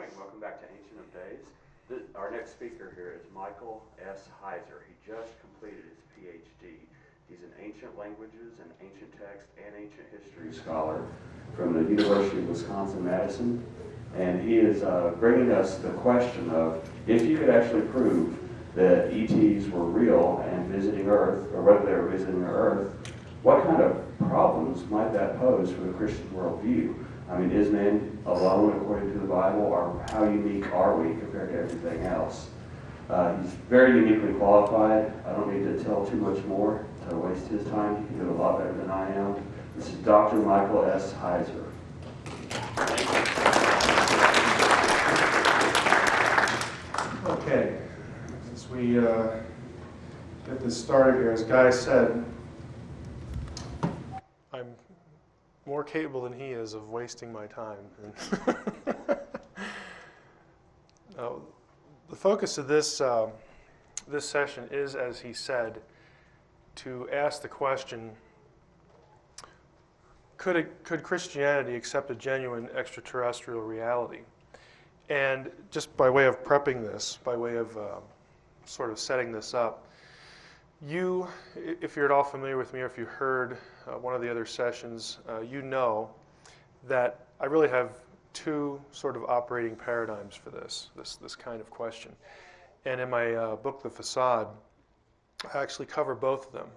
morning. Welcome back to Ancient of Days. Our next speaker here is Michael S. Heiser. He just completed his Ph.D. He's an ancient languages and ancient text and ancient history scholar from the University of Wisconsin-Madison. And he is bringing us the question of if you could actually prove that ETs were real and visiting Earth, or whether they were visiting Earth, what kind of problems might that pose for the Christian worldview? I mean, is man alone according to the Bible, or how unique are we compared to everything else? He's very uniquely qualified. I don't need to tell too much more to waste his time. He can do it a lot better than I am. This is Dr. Michael S. Heiser. Okay, since we get this started here, as Guy said, I'm more capable than he is of wasting my time. The focus of this session is, as he said, to ask the question, could Christianity accept a genuine extraterrestrial reality? And just by way of prepping this, by way of sort of setting this up, you, if you're at all familiar with me, or if you heard one of the other sessions, you know that I really have two sort of operating paradigms for this kind of question. And in my book, The Facade, I actually cover both of them.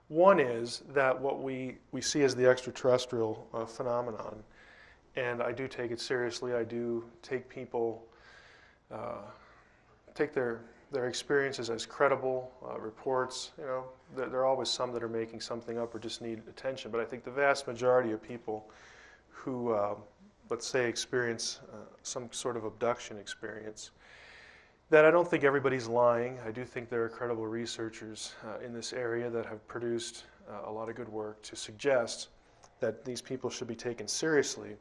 One is that what we see as the extraterrestrial phenomenon, and I do take it seriously. I do take people, take their experiences as credible reports. You know, there are always some that are making something up or just need attention, but I think the vast majority of people who, let's say, experience some sort of abduction experience, that I don't think everybody's lying. I do think there are credible researchers in this area that have produced a lot of good work to suggest that these people should be taken seriously.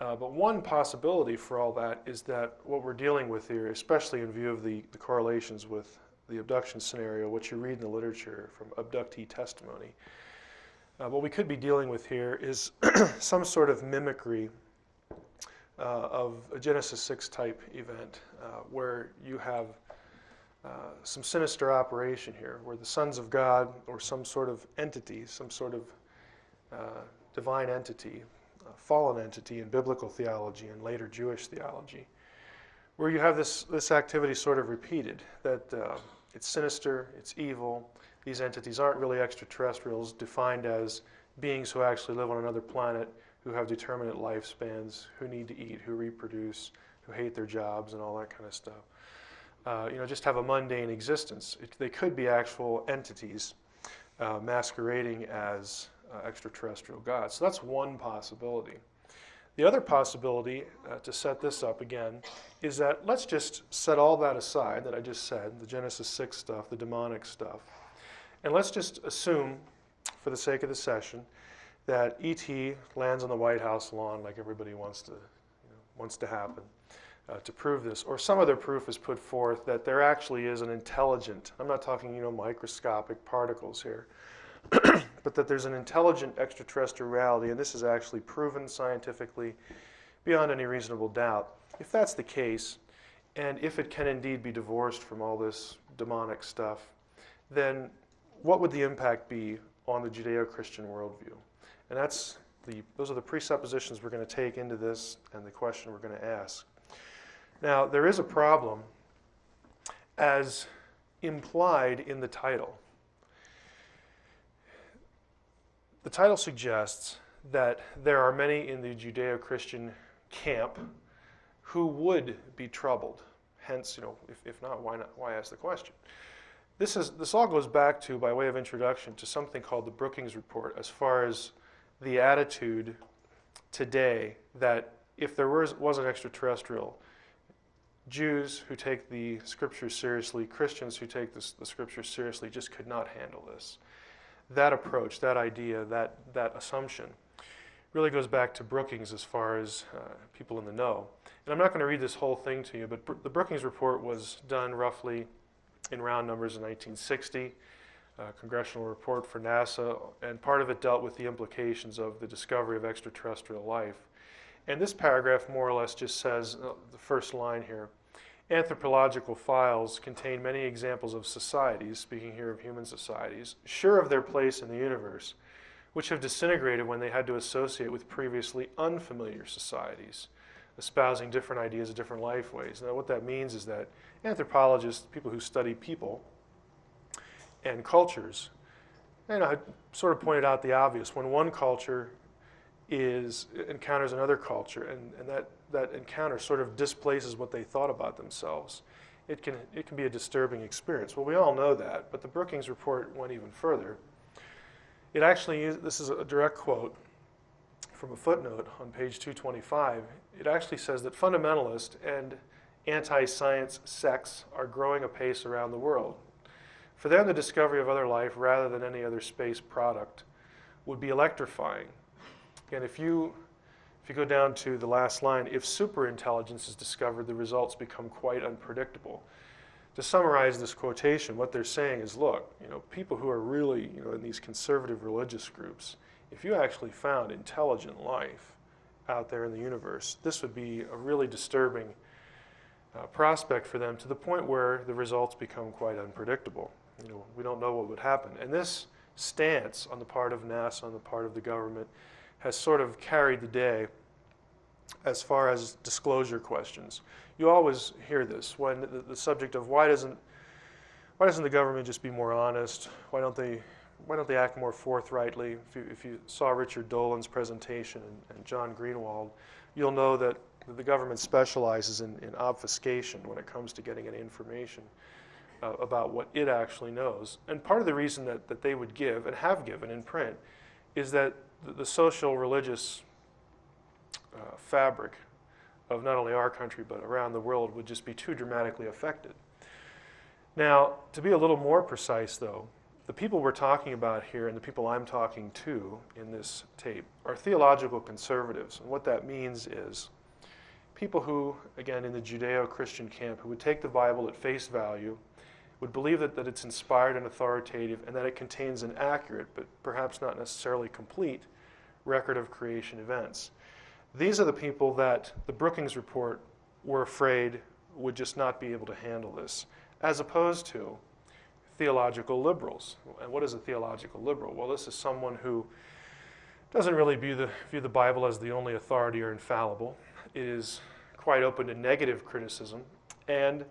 But one possibility for all that is that what we're dealing with here, especially in view of the correlations with the abduction scenario, what you read in the literature from abductee testimony, what we could be dealing with here is some sort of mimicry of a Genesis 6 type event, where you have some sinister operation here, where the sons of God, or some sort of entity, some sort of divine entity, fallen entity in biblical theology and later Jewish theology, where you have this activity sort of repeated, that it's sinister, it's evil, these entities aren't really extraterrestrials, defined as beings who actually live on another planet, who have determinate lifespans, who need to eat, who reproduce, who hate their jobs and all that kind of stuff. Just have a mundane existence. They could be actual entities masquerading as extraterrestrial gods. So that's one possibility. The other possibility, to set this up again, is that let's just set all that aside that I just said, the Genesis 6 stuff, the demonic stuff, and let's just assume, for the sake of the session, that ET lands on the White House lawn like everybody wants to happen, to prove this, or some other proof is put forth that there actually is an intelligent, I'm not talking microscopic particles here, but that there's an intelligent extraterrestrial reality, and this is actually proven scientifically beyond any reasonable doubt. If that's the case, and if it can indeed be divorced from all this demonic stuff, then what would the impact be on the Judeo-Christian worldview? And those are the presuppositions we're going to take into this and the question we're going to ask. Now, there is a problem as implied in the title. The title suggests that there are many in the Judeo-Christian camp who would be troubled. Hence, if not, why ask the question? This all goes back to, by way of introduction, to something called the Brookings report, as far as the attitude today that if there was an extraterrestrial, Jews who take the scriptures seriously, Christians who take the scriptures seriously, just could not handle this. That approach, that idea, that assumption really goes back to Brookings as far as people in the know. And I'm not going to read this whole thing to you, but the Brookings report was done roughly in round numbers in 1960. Congressional report for NASA, and part of it dealt with the implications of the discovery of extraterrestrial life. And this paragraph more or less just says, the first line here, anthropological files contain many examples of societies, speaking here of human societies, sure of their place in the universe, which have disintegrated when they had to associate with previously unfamiliar societies, espousing different ideas of different life ways. Now what that means is that anthropologists, people who study people and cultures, I sort of pointed out the obvious. When one culture encounters another culture, and that encounter sort of displaces what they thought about themselves, it can be a disturbing experience. Well, we all know that, but the Brookings report went even further. It actually, this is a direct quote from a footnote on page 225. It actually says that fundamentalist and anti-science sects are growing apace around the world. For them, the discovery of other life rather than any other space product would be electrifying. And if you go down to the last line, if superintelligence is discovered, the results become quite unpredictable. To summarize this quotation, what they're saying is, look, people who are really, in these conservative religious groups, if you actually found intelligent life out there in the universe, this would be a really disturbing prospect for them, to the point where the results become quite unpredictable. We don't know what would happen. And this stance on the part of NASA, on the part of the government, has sort of carried the day as far as disclosure questions. You always hear this when the subject of why doesn't the government just be more honest? Why don't they act more forthrightly? If you saw Richard Dolan's presentation and John Greenwald, you'll know that the government specializes in obfuscation when it comes to getting any information about what it actually knows. And part of the reason that they would give, and have given in print, is that the social religious fabric of not only our country but around the world would just be too dramatically affected. Now, to be a little more precise though, the people we're talking about here and the people I'm talking to in this tape are theological conservatives. And what that means is people who, again, in the Judeo-Christian camp, who would take the Bible at face value, would believe that it's inspired and authoritative, and that it contains an accurate, but perhaps not necessarily complete, record of creation events. These are the people that the Brookings report were afraid would just not be able to handle this, as opposed to theological liberals. And what is a theological liberal? Well, this is someone who doesn't really view the Bible as the only authority or infallible. It is quite open to negative criticism. And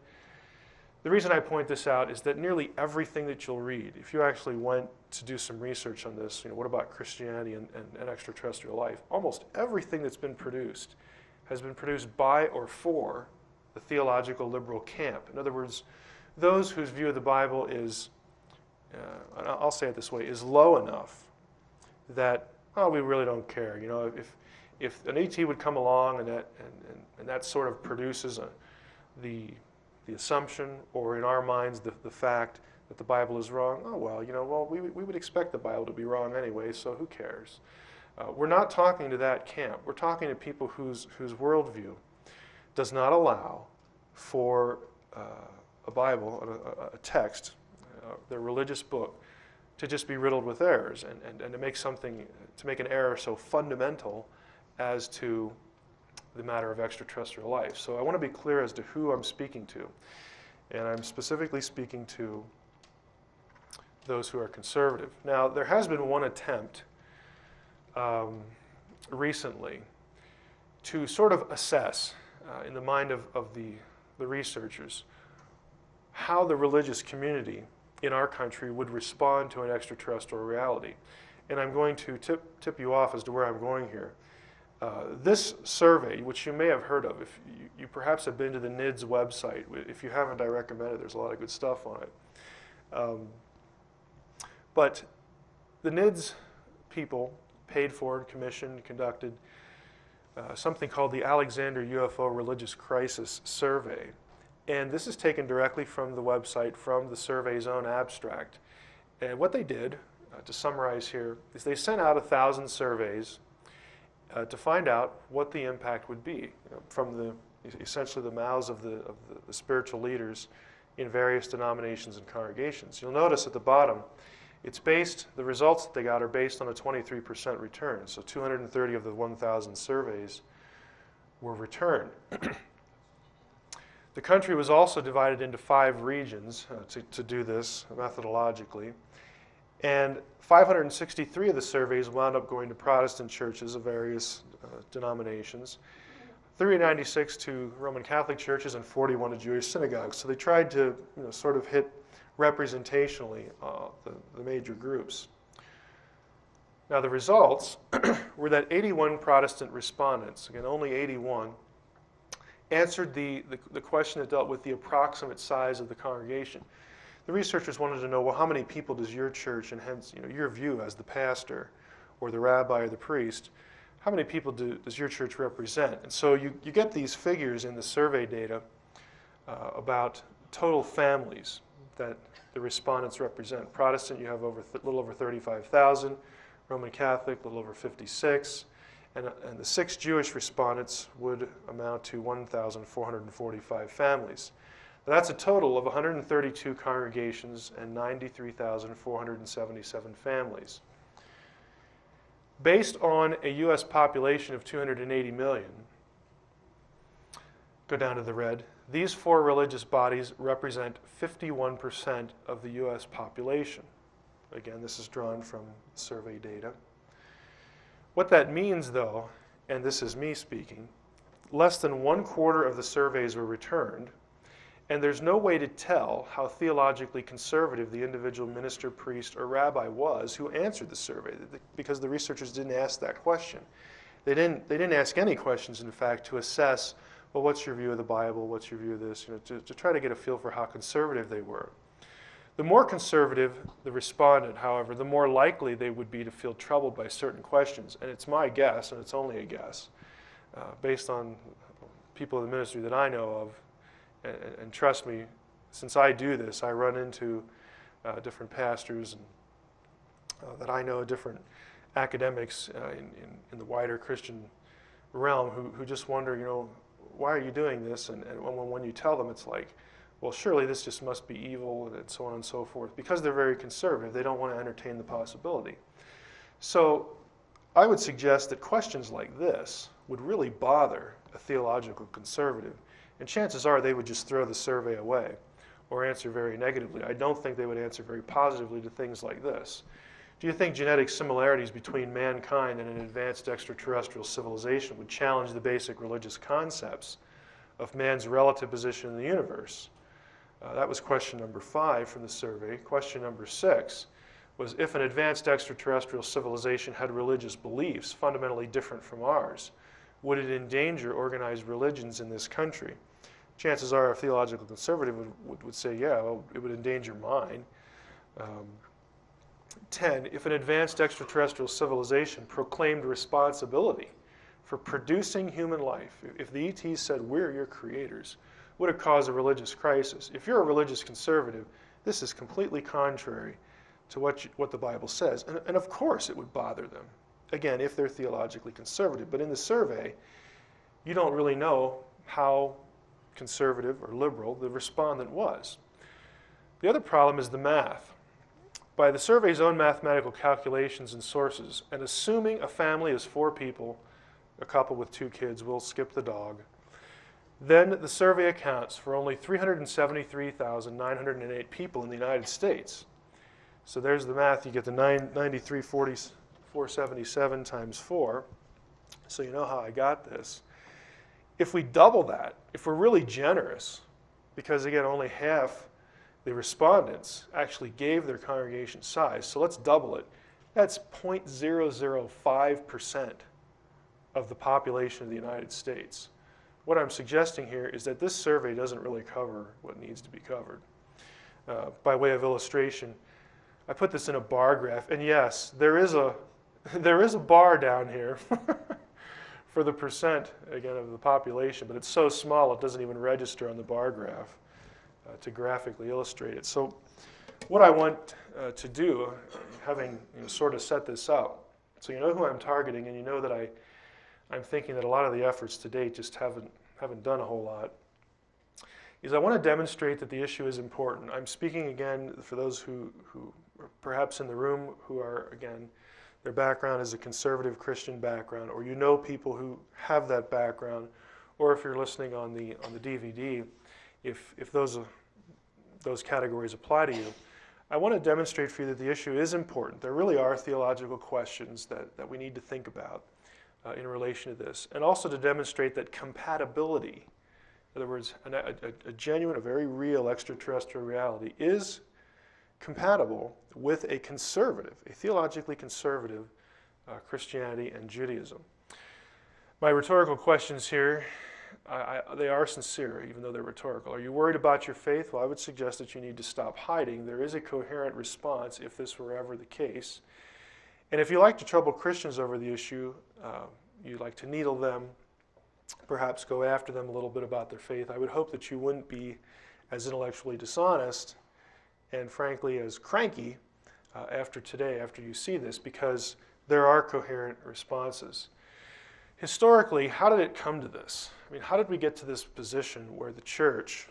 the reason I point this out is that nearly everything that you'll read, if you actually went to do some research on this, what about Christianity and extraterrestrial life, almost everything that's been produced has been produced by or for the theological liberal camp. In other words, those whose view of the Bible is, I'll say it this way, is low enough that, we really don't care. If an ET would come along and that sort of produces the assumption, or in our minds the fact that the Bible is wrong, we would expect the Bible to be wrong anyway, so who cares? We're not talking to that camp. We're talking to people whose worldview does not allow for a Bible, a text, their religious book, to just be riddled with errors, and to make an error so fundamental as to the matter of extraterrestrial life. So I want to be clear as to who I'm speaking to. And I'm specifically speaking to those who are conservative. Now, there has been one attempt recently to sort of assess, in the mind of the researchers, how the religious community in our country would respond to an extraterrestrial reality. And I'm going to tip you off as to where I'm going here. This survey, which you may have heard of, if you perhaps have been to the NIDS website. If you haven't, I recommend it. There's a lot of good stuff on it. But the NIDS people paid for and commissioned, conducted something called the Alexander UFO Religious Crisis Survey. And this is taken directly from the website, from the survey's own abstract. And what they did, to summarize here, is they sent out 1,000 surveys to find out what the impact would be from essentially the mouths of the spiritual leaders in various denominations and congregations. You'll notice at the bottom, the results that they got are based on a 23% return. So 230 of the 1,000 surveys were returned. The country was also divided into 5 regions to do this methodologically, and 563 of the surveys wound up going to Protestant churches of various denominations, 396 to Roman Catholic churches, and 41 to Jewish synagogues. So they tried to sort of hit representationally the major groups. Now the results were that 81 Protestant respondents, again only 81, answered the question that dealt with the approximate size of the congregation. The researchers wanted to know, well, how many people does your church, and hence your view as the pastor or the rabbi or the priest, how many people does your church represent? And so you get these figures in the survey data about total families that the respondents represent. Protestant, you have a little over 35,000. Roman Catholic, a little over 56. And the 6 Jewish respondents would amount to 1,445 families. That's a total of 132 congregations and 93,477 families. Based on a U.S. population of 280 million, go down to the red, these 4 religious bodies represent 51% of the U.S. population. Again, this is drawn from survey data. What that means, though, and this is me speaking, less than 1/4 of the surveys were returned, and there's no way to tell how theologically conservative the individual minister, priest, or rabbi was who answered the survey, because the researchers didn't ask that question. They didn't ask any questions, in fact, to assess, well, what's your view of the Bible, what's your view of this, to try to get a feel for how conservative they were. The more conservative the respondent, however, the more likely they would be to feel troubled by certain questions. And it's my guess, and it's only a guess, based on people in the ministry that I know of, and trust me, since I do this, I run into different pastors and that I know, different academics in the wider Christian realm who just wonder, why are you doing this? And when you tell them, it's like, well, surely this just must be evil, and so on and so forth. Because they're very conservative, they don't want to entertain the possibility. So I would suggest that questions like this would really bother a theological conservative. And chances are they would just throw the survey away or answer very negatively. I don't think they would answer very positively to things like this. Do you think genetic similarities between mankind and an advanced extraterrestrial civilization would challenge the basic religious concepts of man's relative position in the universe? That was question number 5 from the survey. Question number 6 was, if an advanced extraterrestrial civilization had religious beliefs fundamentally different from ours, would it endanger organized religions in this country? Chances are a theological conservative would say, yeah, well, it would endanger mine. 10, if an advanced extraterrestrial civilization proclaimed responsibility for producing human life, if the ETs said, we're your creators, would it cause a religious crisis? If you're a religious conservative, this is completely contrary to what the Bible says. And of course it would bother them, again, if they're theologically conservative. But in the survey, you don't really know how conservative or liberal the respondent was. The other problem is the math. By the survey's own mathematical calculations and sources, and assuming a family is 4 people, a couple with 2 kids, we'll skip the dog, then the survey accounts for only 373,908 people in the United States. So there's the math. You get the 477 times 4. So you know how I got this. If we double that, if we're really generous, because again, only half the respondents actually gave their congregation size, so let's double it. That's 0.005% of the population of the United States. What I'm suggesting here is that this survey doesn't really cover what needs to be covered. By way of illustration, I put this in a bar graph, and yes, there is a bar down here for the percent, again, of the population, but it's so small it doesn't even register on the bar graph to graphically illustrate it. So what I want to do, having sort of set this up, so you know who I'm targeting, and you know that I'm thinking that a lot of the efforts to date just haven't done a whole lot, is I want to demonstrate that the issue is important. I'm speaking again for those who are perhaps in the room who are, again, their background is a conservative Christian background, or you know people who have that background, or if you're listening on the DVD, if those categories apply to you, I want to demonstrate for you that the issue is important. There really are theological questions that we need to think about in relation to this, and also to demonstrate that compatibility, in other words, a genuine, a very real extraterrestrial reality is compatible with a conservative, a theologically conservative Christianity and Judaism. My rhetorical questions here, they are sincere, even though they're rhetorical. Are you worried about your faith? Well, I would suggest that you need to stop hiding. There is a coherent response if this were ever the case. And if you like to trouble Christians over the issue, you like to needle them, perhaps go after them a little bit about their faith, I would hope that you wouldn't be as intellectually dishonest and frankly as cranky after today, after you see this, because there are coherent responses. Historically, how did it come to this? I mean, how did we get to this position where the church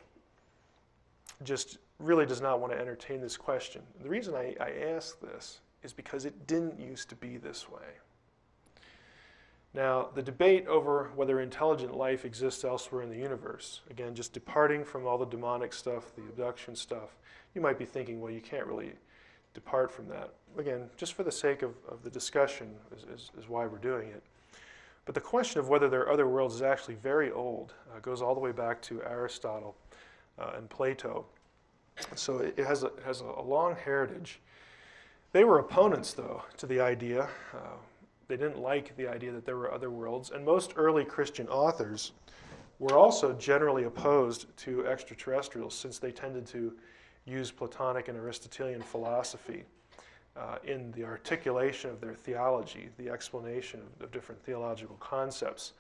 just really does not want to entertain this question? The reason I ask this is because it didn't used to be this way. Now, the debate over whether intelligent life exists elsewhere in the universe, again, just departing from all the demonic stuff, the abduction stuff, you might be thinking, well, you can't really depart from that. Again, just for the sake of the discussion is why we're doing it. But the question of whether there are other worlds is actually very old. It goes all the way back to Aristotle and Plato. So it has a long heritage. They were opponents, though, to the idea. They didn't like the idea that there were other worlds. And most early Christian authors were also generally opposed to extraterrestrials, since they tended to use Platonic and Aristotelian philosophy in the articulation of their theology, the explanation of different theological concepts.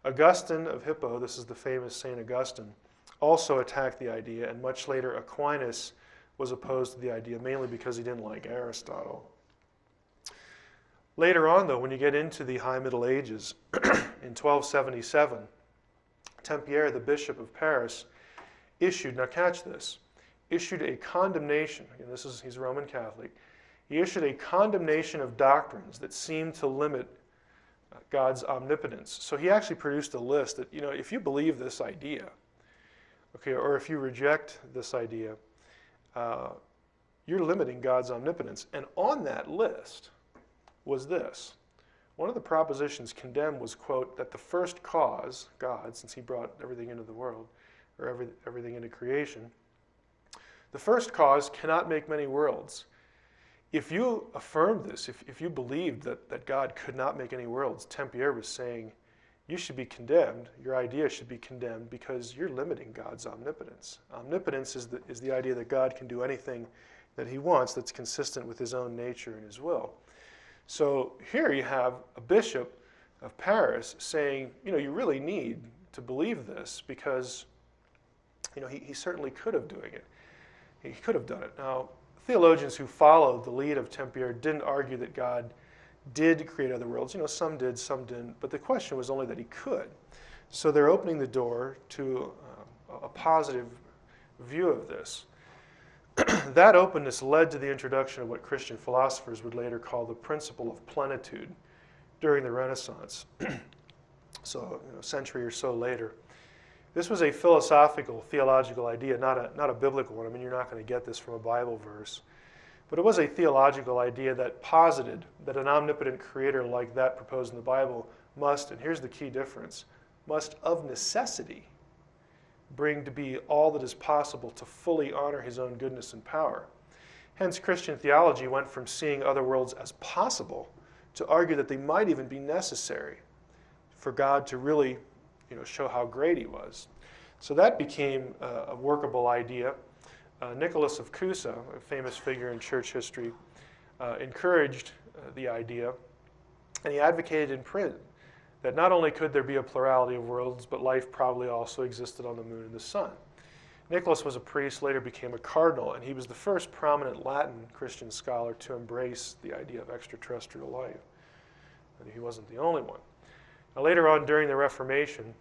Augustine of Hippo, this is the famous St. Augustine, also attacked the idea, and much later Aquinas was opposed to the idea, mainly because he didn't like Aristotle. Later on, though, when you get into the High Middle Ages, in 1277, Tempier, the Bishop of Paris, issued, now catch this, issued a condemnation, and he's Roman Catholic, he issued a condemnation of doctrines that seemed to limit God's omnipotence. So he actually produced a list that, if you believe this idea, okay, or if you reject this idea, you're limiting God's omnipotence. And on that list was this. One of the propositions condemned was, quote, that the first cause, God, since he brought everything into the world, or everything into creation, the first cause cannot make many worlds. If you affirmed this, if you believed that God could not make any worlds, Tempier was saying, you should be condemned, your idea should be condemned, because you're limiting God's omnipotence. Omnipotence is the idea that God can do anything that he wants that's consistent with his own nature and his will. So here you have a bishop of Paris saying, you really need to believe this, because he certainly could have doing it. He could have done it. Now, theologians who followed the lead of Tempier didn't argue that God did create other worlds. Some did, some didn't. But the question was only that he could. So they're opening the door to a positive view of this. That openness led to the introduction of what Christian philosophers would later call the principle of plenitude during the Renaissance. So a century or so later. This was a philosophical, theological idea, not a biblical one. I mean, you're not going to get this from a Bible verse. But it was a theological idea that posited that an omnipotent creator like that proposed in the Bible must, and here's the key difference, must of necessity bring to be all that is possible to fully honor his own goodness and power. Hence, Christian theology went from seeing other worlds as possible to argue that they might even be necessary for God to really show how great he was. So that became a workable idea. Nicholas of Cusa, a famous figure in church history, encouraged the idea, and he advocated in print that not only could there be a plurality of worlds, but life probably also existed on the moon and the sun. Nicholas was a priest, later became a cardinal, and he was the first prominent Latin Christian scholar to embrace the idea of extraterrestrial life. And he wasn't the only one. Now, later on during the Reformation,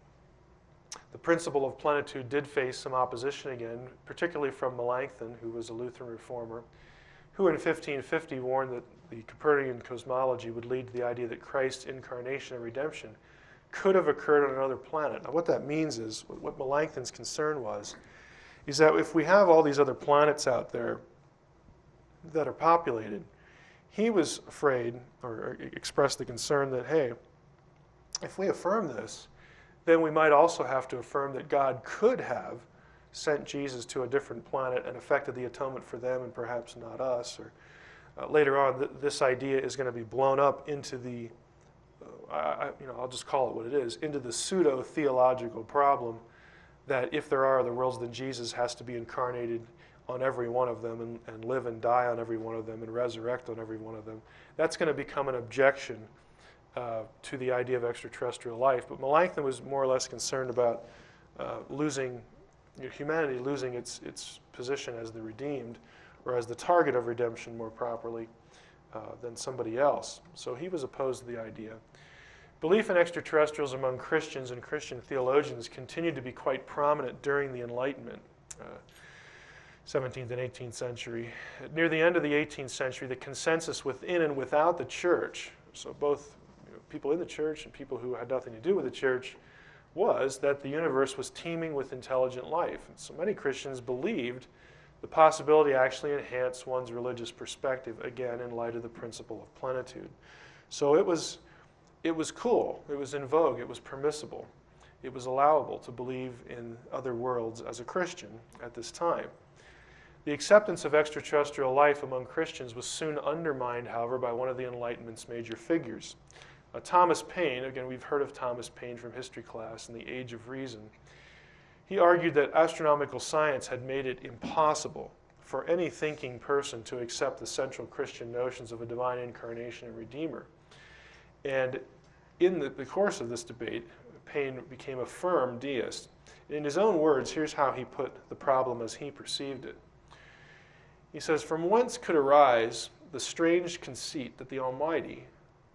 the principle of plenitude did face some opposition again, particularly from Melanchthon, who was a Lutheran reformer, who in 1550 warned that the Copernican cosmology would lead to the idea that Christ's incarnation and redemption could have occurred on another planet. Now what that means is, what Melanchthon's concern was, is that if we have all these other planets out there that are populated, he was afraid, or expressed the concern that, hey, if we affirm this, then we might also have to affirm that God could have sent Jesus to a different planet and effected the atonement for them and perhaps not us. Or later on, this idea is going to be blown up into the, I'll just call it what it is, into the pseudo-theological problem that if there are other worlds, then Jesus has to be incarnated on every one of them and live and die on every one of them and resurrect on every one of them. That's going to become an objection to the idea of extraterrestrial life. But Melanchthon was more or less concerned about humanity losing its position as the redeemed, or as the target of redemption more properly, than somebody else. So he was opposed to the idea. Belief in extraterrestrials among Christians and Christian theologians continued to be quite prominent during the Enlightenment, 17th and 18th century. Near the end of the 18th century, the consensus within and without the church, so both people in the church and people who had nothing to do with the church, was that the universe was teeming with intelligent life. And so many Christians believed the possibility actually enhanced one's religious perspective, again, in light of the principle of plenitude. So it was cool, it was in vogue, it was permissible, it was allowable to believe in other worlds as a Christian at this time. The acceptance of extraterrestrial life among Christians was soon undermined, however, by one of the Enlightenment's major figures. Thomas Paine, again, we've heard of Thomas Paine from history class in The Age of Reason. He argued that astronomical science had made it impossible for any thinking person to accept the central Christian notions of a divine incarnation and redeemer. And in the course of this debate, Paine became a firm deist. In his own words, here's how he put the problem as he perceived it. He says, "From whence could arise the strange conceit that the Almighty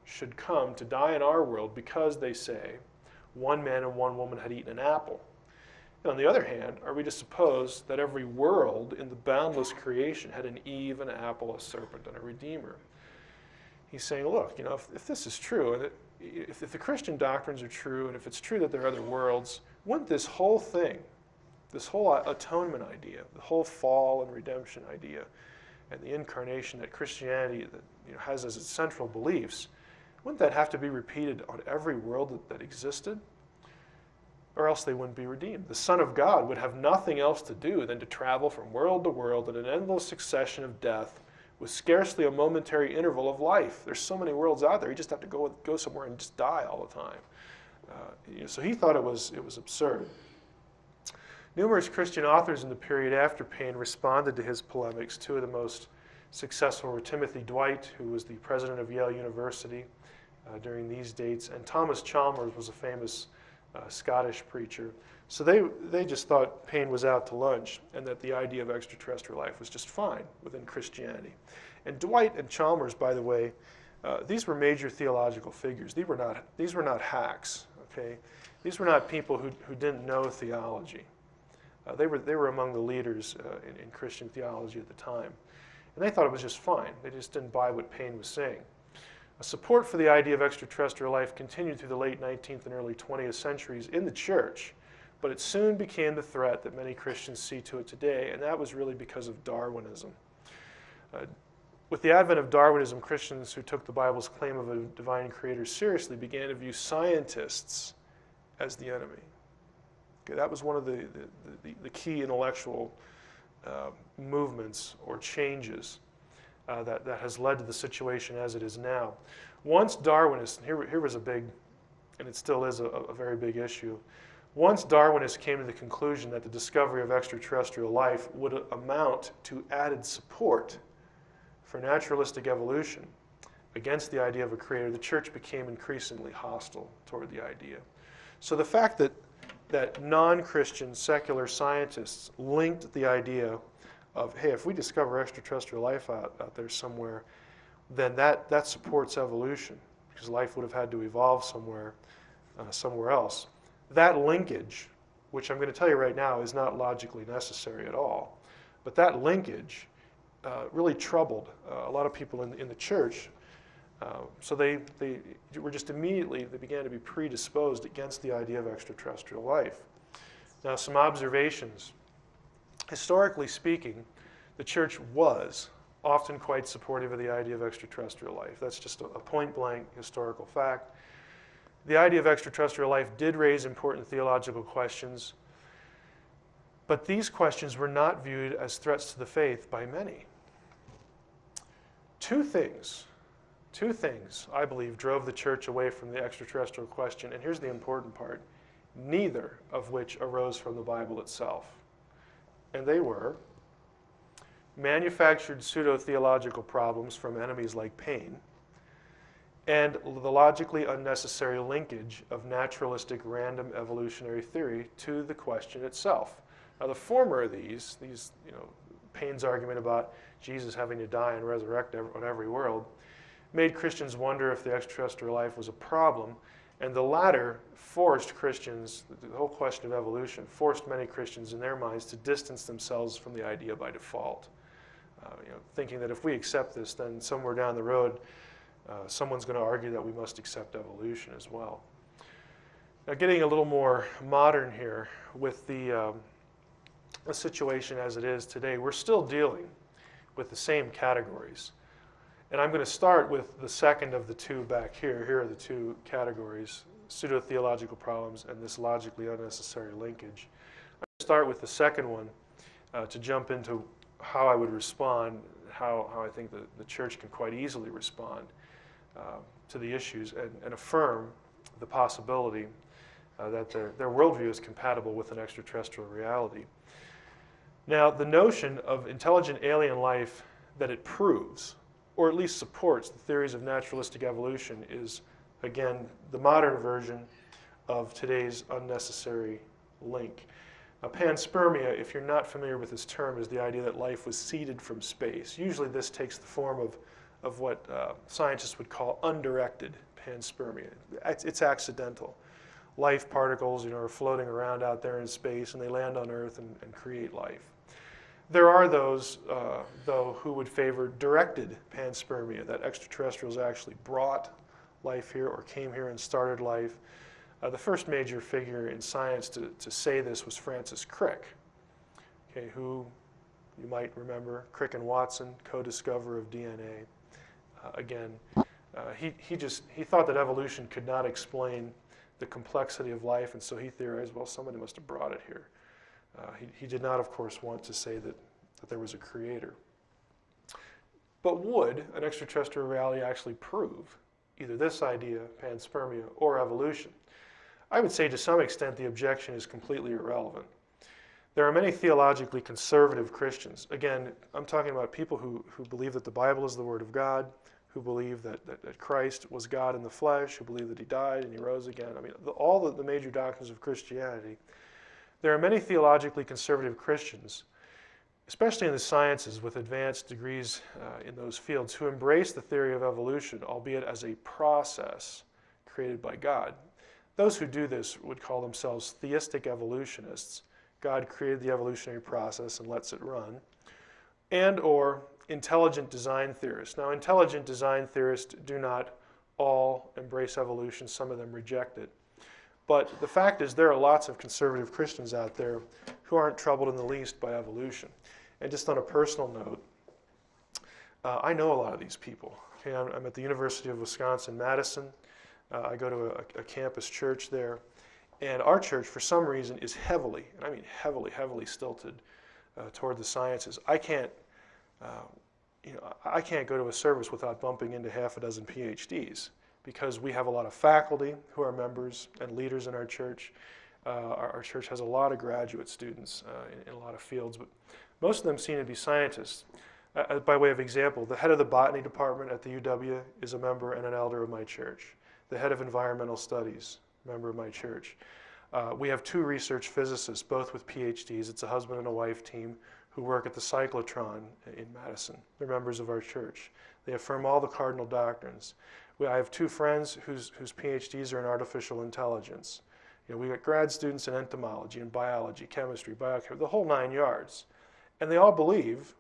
should come to die in our world because, they say, one man and one woman had eaten an apple? And on the other hand, are we to suppose that every world in the boundless creation had an Eve, an apple, a serpent, and a Redeemer?" He's saying, look, if this is true, and if the Christian doctrines are true, and if it's true that there are other worlds, wouldn't this whole thing, this whole atonement idea, the whole fall and redemption idea, and the incarnation that Christianity has as its central beliefs, wouldn't that have to be repeated on every world that existed? Or else they wouldn't be redeemed. The Son of God would have nothing else to do than to travel from world to world in an endless succession of death with scarcely a momentary interval of life. There's so many worlds out there, you just have to go somewhere and just die all the time. So he thought it was absurd. Numerous Christian authors in the period after Paine responded to his polemics. Two of the most successful were Timothy Dwight, who was the president of Yale University during these dates, and Thomas Chalmers was a famous Scottish preacher. So they just thought Paine was out to lunch and that the idea of extraterrestrial life was just fine within Christianity. And Dwight and Chalmers, by the way, these were major theological figures. These were not hacks. Okay, these were not people who didn't know theology. They were among the leaders in Christian theology at the time, and they thought it was just fine. They just didn't buy what Paine was saying. Support for the idea of extraterrestrial life continued through the late 19th and early 20th centuries in the church, but it soon became the threat that many Christians see to it today, and that was really because of Darwinism. With the advent of Darwinism, Christians who took the Bible's claim of a divine creator seriously began to view scientists as the enemy. Okay, that was one of the key intellectual movements or changes that has led to the situation as it is now. Once Darwinists, and here was a big, and it still is a very big issue, once Darwinists came to the conclusion that the discovery of extraterrestrial life would amount to added support for naturalistic evolution against the idea of a creator, the church became increasingly hostile toward the idea. So the fact that non-Christian secular scientists linked the idea of, hey, if we discover extraterrestrial life out there somewhere, then that supports evolution, because life would have had to evolve somewhere else. That linkage, which I'm going to tell you right now is not logically necessary at all, but that linkage really troubled a lot of people in the church So they were just immediately, they began to be predisposed against the idea of extraterrestrial life. Now, some observations. Historically speaking, the church was often quite supportive of the idea of extraterrestrial life. That's just a point-blank historical fact. The idea of extraterrestrial life did raise important theological questions, but these questions were not viewed as threats to the faith by many. Two things, I believe, drove the church away from the extraterrestrial question, and here's the important part, neither of which arose from the Bible itself. And they were manufactured pseudo-theological problems from enemies like pain, and the logically unnecessary linkage of naturalistic random evolutionary theory to the question itself. Now, the former of these, Paine's argument about Jesus having to die and resurrect on every world, made Christians wonder if the extraterrestrial life was a problem, and the latter forced Christians, the whole question of evolution, forced many Christians in their minds to distance themselves from the idea by default, thinking that if we accept this, then somewhere down the road, someone's going to argue that we must accept evolution as well. Now, getting a little more modern here with the situation as it is today, we're still dealing with the same categories. And I'm going to start with the second of the two back here. Here are the two categories, pseudo-theological problems and this logically unnecessary linkage. I'm going to start with the second one to jump into how I would respond, how I think the church can quite easily respond to the issues and affirm the possibility that their worldview is compatible with an extraterrestrial reality. Now, the notion of intelligent alien life that it proves, or at least supports the theories of naturalistic evolution is, again, the modern version of today's unnecessary link. Panspermia, if you're not familiar with this term, is the idea that life was seeded from space. Usually this takes the form of what scientists would call undirected panspermia. It's accidental. Life particles are floating around out there in space, and they land on Earth and create life. There are those, though, who would favor directed panspermia, that extraterrestrials actually brought life here or came here and started life. The first major figure in science to say this was Francis Crick, who you might remember, Crick and Watson, co-discoverer of DNA. He thought that evolution could not explain the complexity of life, and so he theorized, well, somebody must have brought it here. He did not, of course, want to say that there was a creator. But would an extraterrestrial reality actually prove either this idea, panspermia, or evolution? I would say to some extent the objection is completely irrelevant. There are many theologically conservative Christians. Again, I'm talking about people who believe that the Bible is the Word of God, who believe that Christ was God in the flesh, who believe that he died and he rose again. I mean, all the major doctrines of Christianity. There are many theologically conservative Christians, especially in the sciences with advanced degrees in those fields, who embrace the theory of evolution, albeit as a process created by God. Those who do this would call themselves theistic evolutionists. God created the evolutionary process and lets it run. And or intelligent design theorists. Now, intelligent design theorists do not all embrace evolution. Some of them reject it. But the fact is there are lots of conservative Christians out there who aren't troubled in the least by evolution. And just on a personal note, I know a lot of these people. I'm at the University of Wisconsin-Madison. I go to a campus church there. And our church, for some reason, is heavily, and I mean heavily stilted toward the sciences. I can't go to a service without bumping into half a dozen PhDs because we have a lot of faculty who are members and leaders in our church. Our church has a lot of graduate students in a lot of fields, but most of them seem to be scientists. By way of example, the head of the botany department at the UW is a member and an elder of my church. The head of environmental studies, member of my church. We have two research physicists, both with PhDs. It's a husband and a wife team who work at the cyclotron in Madison. They're members of our church. They affirm all the cardinal doctrines. I have two friends whose PhDs are in artificial intelligence. We got grad students in entomology and biology, chemistry, biochemistry, the whole 9 yards. And they all believe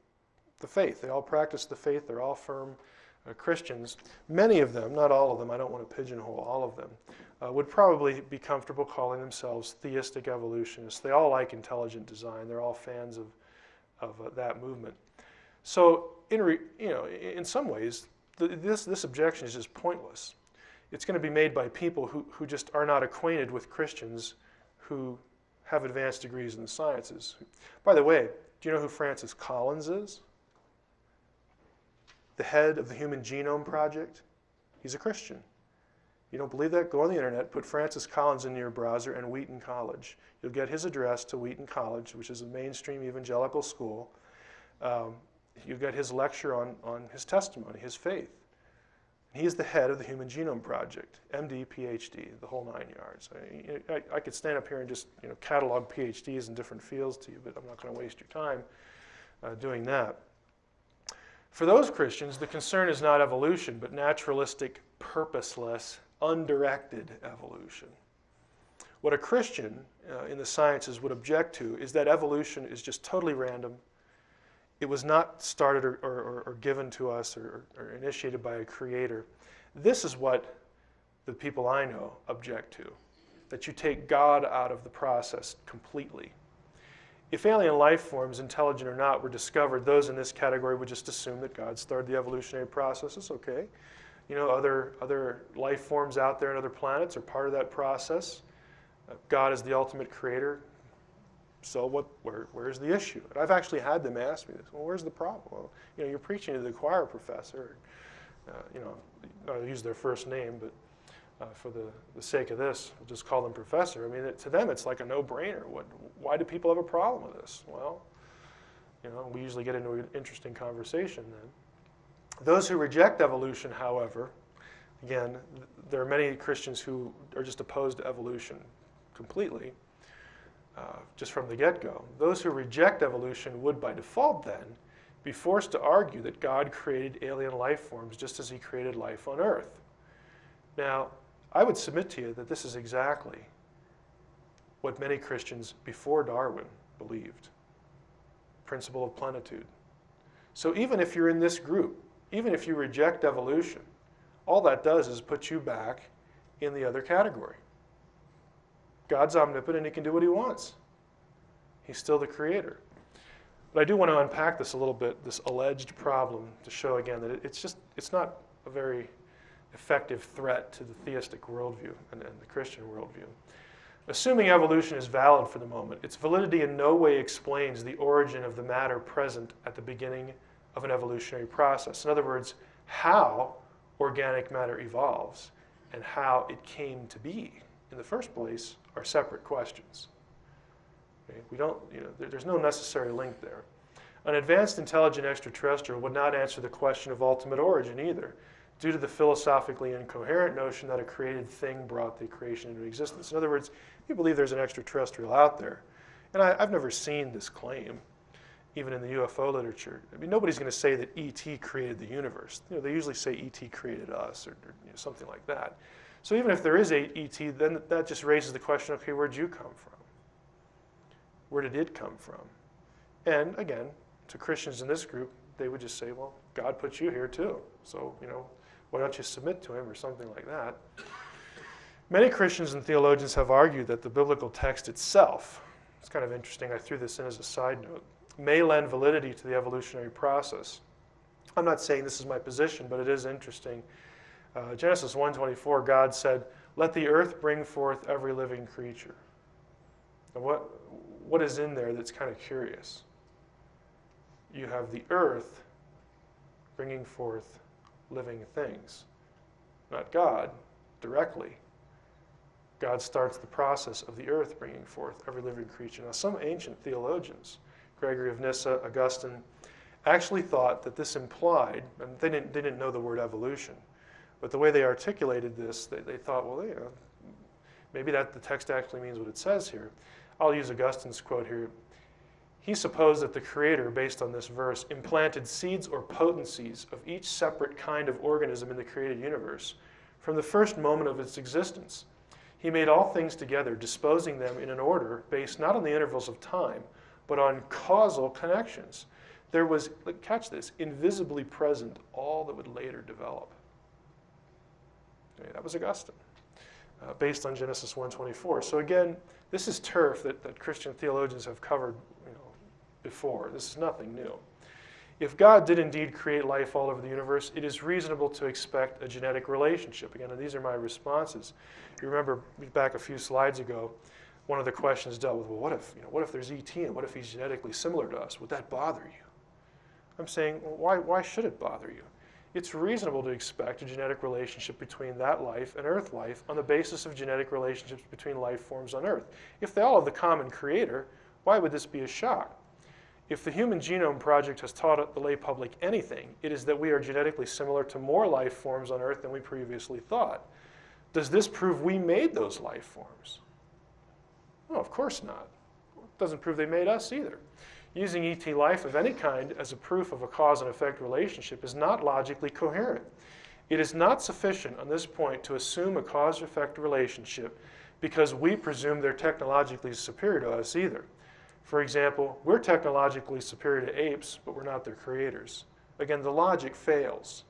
the faith. They all practice the faith. They're all firm Christians, many of them, not all of them, I don't want to pigeonhole all of them, would probably be comfortable calling themselves theistic evolutionists. They all like intelligent design. They're all fans of that movement. So, in some ways, this objection is just pointless. It's going to be made by people who just are not acquainted with Christians who have advanced degrees in the sciences. By the way, do you know who Francis Collins is? The head of the Human Genome Project. He's a Christian. You don't believe that? Go on the internet, put Francis Collins in your browser and Wheaton College. You'll get his address to Wheaton College, which is a mainstream evangelical school. You'll get his lecture on his testimony, his faith. He is the head of the Human Genome Project, MD, PhD, the whole 9 yards. I could stand up here and just catalog PhDs in different fields to you, but I'm not going to waste your time doing that. For those Christians, the concern is not evolution, but naturalistic, purposeless, undirected evolution. What a Christian in the sciences would object to is that evolution is just totally random. It was not started or given to us or initiated by a creator. This is what the people I know object to, that you take God out of the process completely. If alien life forms, intelligent or not, were discovered, those in this category would just assume that God started the evolutionary process. It's okay. Other life forms out there on other planets are part of that process. God is the ultimate creator. So where's the issue? And I've actually had them ask me this. Well, where's the problem? Well, you're preaching to the choir professor. I'll use their first name, but for the sake of this, we'll just call them professor. I mean, to them, it's like a no-brainer. Why do people have a problem with this? Well, we usually get into an interesting conversation then. Those who reject evolution, however, again, there are many Christians who are just opposed to evolution completely, just from the get-go. Those who reject evolution would, by default then, be forced to argue that God created alien life forms just as he created life on Earth. Now, I would submit to you that this is exactly what many Christians before Darwin believed. Principle of plenitude. So even if you're in this group, even if you reject evolution, all that does is put you back in the other category. God's omnipotent, he can do what he wants. He's still the creator. But I do want to unpack this a little bit, this alleged problem, to show again that it's not a very effective threat to the theistic worldview and the Christian worldview. Assuming evolution is valid for the moment, its validity in no way explains the origin of the matter present at the beginning of an evolutionary process. In other words, how organic matter evolves and how it came to be in the first place are separate questions. Okay? There's no necessary link there. An advanced intelligent extraterrestrial would not answer the question of ultimate origin either, due to the philosophically incoherent notion that a created thing brought the creation into existence. In other words, you believe there's an extraterrestrial out there. And I've never seen this claim, even in the UFO literature. I mean, nobody's going to say that E.T. created the universe. They usually say E.T. created us or something like that. So even if there is a E.T., then that just raises the question, okay, where'd you come from? Where did it come from? And again, to Christians in this group, they would just say, well, God put you here too. So, why don't you submit to him or something like that? Many Christians and theologians have argued that the biblical text itself, it's kind of interesting, I threw this in as a side note, may lend validity to the evolutionary process. I'm not saying this is my position, but it is interesting. Genesis 1:24, God said, "Let the earth bring forth every living creature." Now what is in there that's kind of curious? You have the earth bringing forth living things, not God directly. God starts the process of the earth bringing forth every living creature. Now, some ancient theologians, Gregory of Nyssa, Augustine, actually thought that this implied, and they didn't know the word evolution, but the way they articulated this, they thought, well, maybe that the text actually means what it says here. I'll use Augustine's quote here. He supposed that the Creator, based on this verse, implanted seeds or potencies of each separate kind of organism in the created universe from the first moment of its existence. He made all things together, disposing them in an order based not on the intervals of time, but on causal connections, there was, catch this, invisibly present all that would later develop. Okay, that was Augustine, based on Genesis 1:24. So again, this is turf that Christian theologians have covered before. This is nothing new. If God did indeed create life all over the universe, it is reasonable to expect a genetic relationship. Again, and these are my responses. You remember back a few slides ago, one of the questions dealt with, well, what if there's ET and what if he's genetically similar to us? Would that bother you? I'm saying, well, why should it bother you? It's reasonable to expect a genetic relationship between that life and Earth life on the basis of genetic relationships between life forms on Earth. If they all have the common creator, why would this be a shock? If the Human Genome Project has taught the lay public anything, it is that we are genetically similar to more life forms on Earth than we previously thought. Does this prove we made those life forms? No, of course not. It doesn't prove they made us either. Using ET life of any kind as a proof of a cause and effect relationship is not logically coherent. It is not sufficient on this point to assume a cause-effect relationship because we presume they're technologically superior to us either. For example, we're technologically superior to apes, but we're not their creators. Again, the logic fails.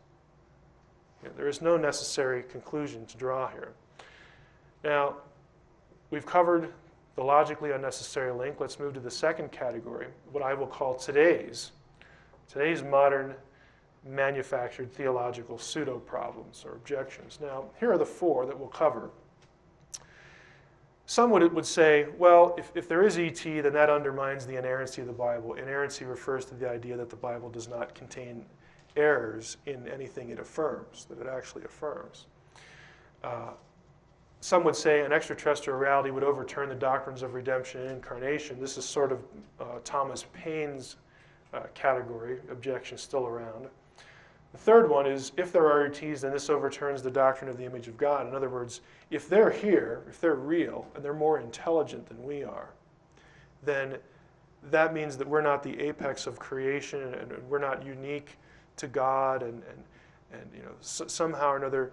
There is no necessary conclusion to draw here. Now, we've covered the logically unnecessary link. Let's move to the second category, what I will call today's modern manufactured theological pseudo-problems or objections. Now, here are the four that we'll cover. Some would say, well, if there is ET, then that undermines the inerrancy of the Bible. Inerrancy refers to the idea that the Bible does not contain errors in anything it affirms, that it actually affirms. Some would say an extraterrestrial reality would overturn the doctrines of redemption and incarnation. This is sort of Thomas Paine's category, objection still around. The third one is, if there are ETs, then this overturns the doctrine of the image of God. In other words, if they're here, if they're real, and they're more intelligent than we are, then that means that we're not the apex of creation, and we're not unique to God, and somehow or another,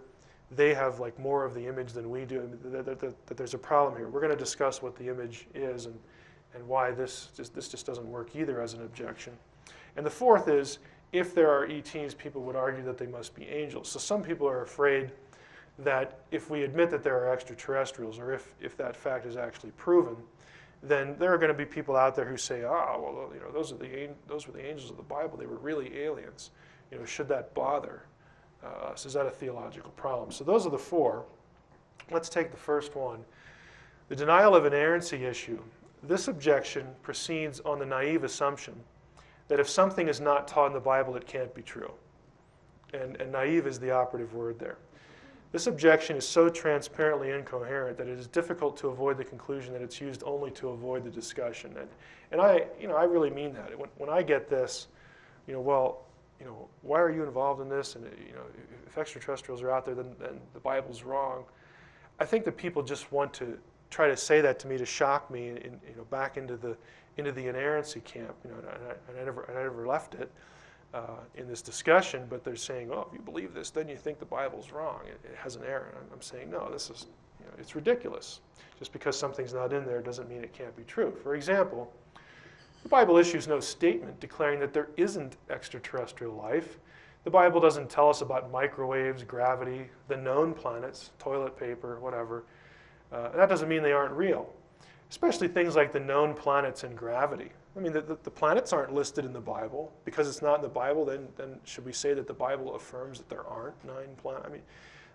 they have like more of the image than we do. That there's a problem here. We're going to discuss what the image is and why this just doesn't work either as an objection. And the fourth is, if there are ETs, people would argue that they must be angels. So some people are afraid that if we admit that there are extraterrestrials, or if that fact is actually proven, then there are going to be people out there who say, those were the angels of the Bible. They were really aliens. Should that bother us? Is that a theological problem? So those are the four. Let's take the first one. The denial of inerrancy issue. This objection proceeds on the naive assumption that if something is not taught in the Bible, it can't be true. And naive is the operative word there. This objection is so transparently incoherent that it is difficult to avoid the conclusion that it's used only to avoid the discussion. And I really mean that. When I get this, why are you involved in this? And if extraterrestrials are out there, then the Bible's wrong. I think that people just want to try to say that to me to shock me, back into the inerrancy camp. And I never left it in this discussion. But they're saying, if you believe this, then you think the Bible's wrong. It has an error. And I'm saying, no, this is, it's ridiculous. Just because something's not in there doesn't mean it can't be true. For example, the Bible issues no statement declaring that there isn't extraterrestrial life. The Bible doesn't tell us about microwaves, gravity, the known planets, toilet paper, whatever. And that doesn't mean they aren't real, especially things like the known planets and gravity. I mean, the planets aren't listed in the Bible. Because it's not in the Bible, then should we say that the Bible affirms that there aren't 9 planets? I mean,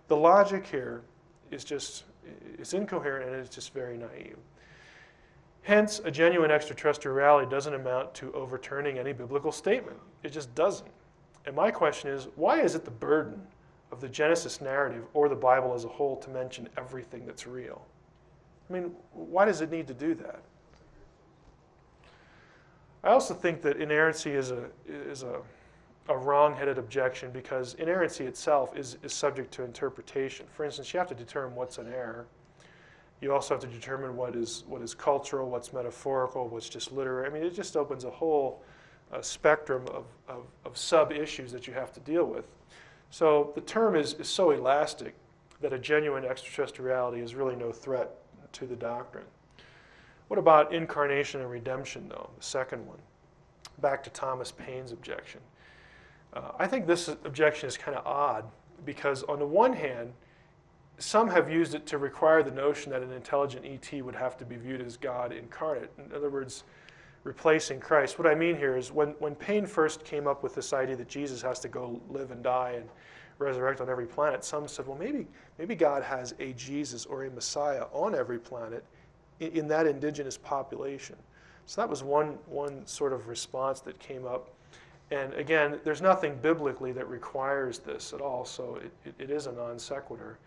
the logic here is just, it's incoherent and it's just very naive. Hence, a genuine extraterrestrial reality doesn't amount to overturning any biblical statement. It just doesn't. And my question is, why is it the burden of the Genesis narrative or the Bible as a whole to mention everything that's real? I mean, why does it need to do that? I also think that inerrancy is a wrong-headed objection because inerrancy itself is subject to interpretation. For instance, you have to determine what's an error. You also have to determine what is cultural, what's metaphorical, what's just literary. I mean, it just opens a whole spectrum of sub-issues that you have to deal with. So the term is so elastic that a genuine extraterrestrial reality is really no threat to the doctrine. What about incarnation and redemption, though, the second one? back to Thomas Paine's objection. I think this objection is kind of odd because on the one hand, some have used it to require the notion that an intelligent ET would have to be viewed as God incarnate. In other words, replacing Christ. What I mean here is when Paine first came up with this idea that Jesus has to go live and die and resurrect on every planet, some said, well, maybe God has a Jesus or a Messiah on every planet in that indigenous population. So that was one sort of response that came up. And again, there's nothing biblically that requires this at all, so it is a non sequitur.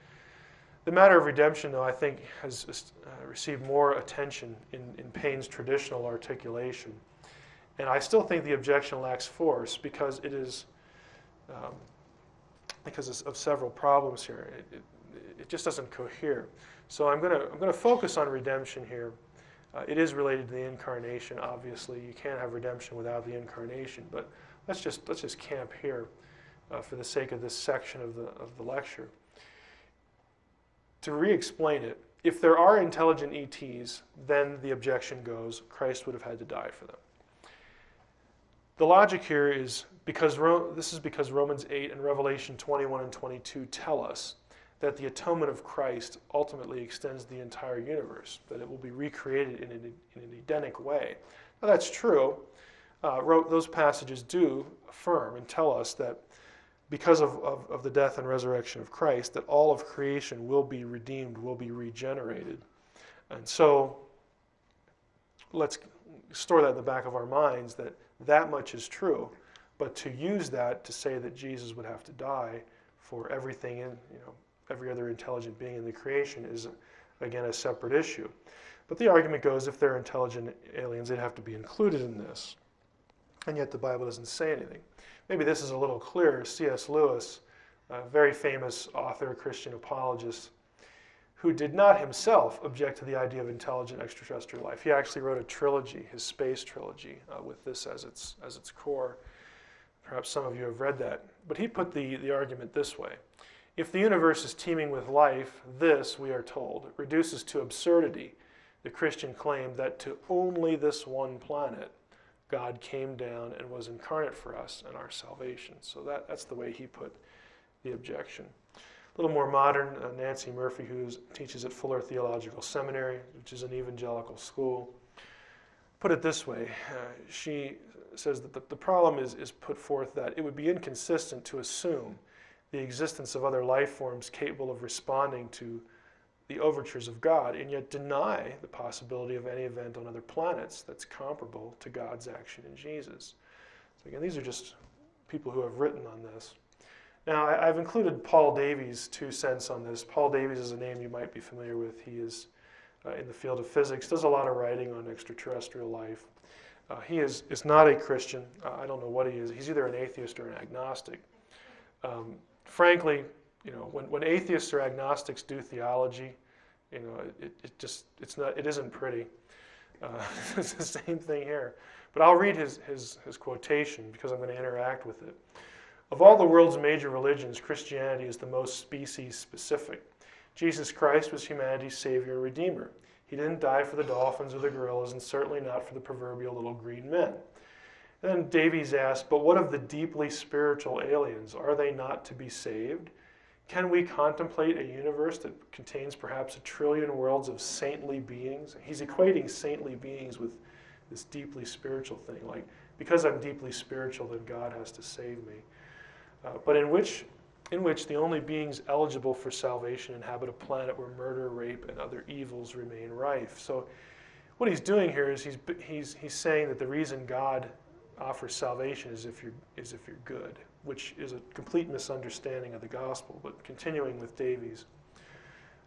The matter of redemption, though, I think has received more attention in Paine's traditional articulation. And I still think the objection lacks force because it is because of several problems here. It just doesn't cohere. So I'm going to focus on redemption here. It is related to the incarnation, obviously. You can't have redemption without the incarnation, but let's just camp here for the sake of this section of the lecture. To re-explain it, if there are intelligent ETs, then the objection goes, Christ would have had to die for them. The logic here is because Romans 8 and Revelation 21 and 22 tell us that the atonement of Christ ultimately extends the entire universe, that it will be recreated in an Edenic way. Now that's true. Those passages do affirm and tell us that because of the death and resurrection of Christ, that all of creation will be redeemed, will be regenerated. And so let's store that in the back of our minds that much is true. But to use that to say that Jesus would have to die for everything every other intelligent being in the creation is, again, a separate issue. But the argument goes, if they're intelligent aliens, they'd have to be included in this. And yet the Bible doesn't say anything. Maybe this is a little clearer. C.S. Lewis, a very famous author, Christian apologist, who did not himself object to the idea of intelligent extraterrestrial life. He actually wrote a trilogy, his space trilogy, with this as its core. Perhaps some of you have read that. But he put the argument this way. If the universe is teeming with life, this, we are told, reduces to absurdity the Christian claim that to only this one planet, God came down and was incarnate for us and our salvation. So that's the way he put the objection. A little more modern, Nancy Murphy, who teaches at Fuller Theological Seminary, which is an evangelical school, put it this way. She says that the problem is put forth that it would be inconsistent to assume the existence of other life forms capable of responding to the overtures of God, and yet deny the possibility of any event on other planets that's comparable to God's action in Jesus. So again, these are just people who have written on this. Now, I've included Paul Davies' 2 cents on this. Paul Davies is a name you might be familiar with. He is in the field of physics, does a lot of writing on extraterrestrial life. He is not a Christian. I don't know what he is. He's either an atheist or an agnostic. Frankly, when atheists or agnostics do theology, it isn't pretty. It's the same thing here. But I'll read his quotation because I'm going to interact with it. Of all the world's major religions, Christianity is the most species-specific. Jesus Christ was humanity's Savior and Redeemer. He didn't die for the dolphins or the gorillas, and certainly not for the proverbial little green men. And then Davies asked, but what of the deeply spiritual aliens? Are they not to be saved? Can we contemplate a universe that contains perhaps 1 trillion worlds of saintly beings? He's equating saintly beings with this deeply spiritual thing, like, because I'm deeply spiritual, then God has to save me. But in which the only beings eligible for salvation inhabit a planet where murder, rape, and other evils remain rife. So what he's doing here is he's saying that the reason God offers salvation is if you're good, which is a complete misunderstanding of the gospel. But continuing with Davies,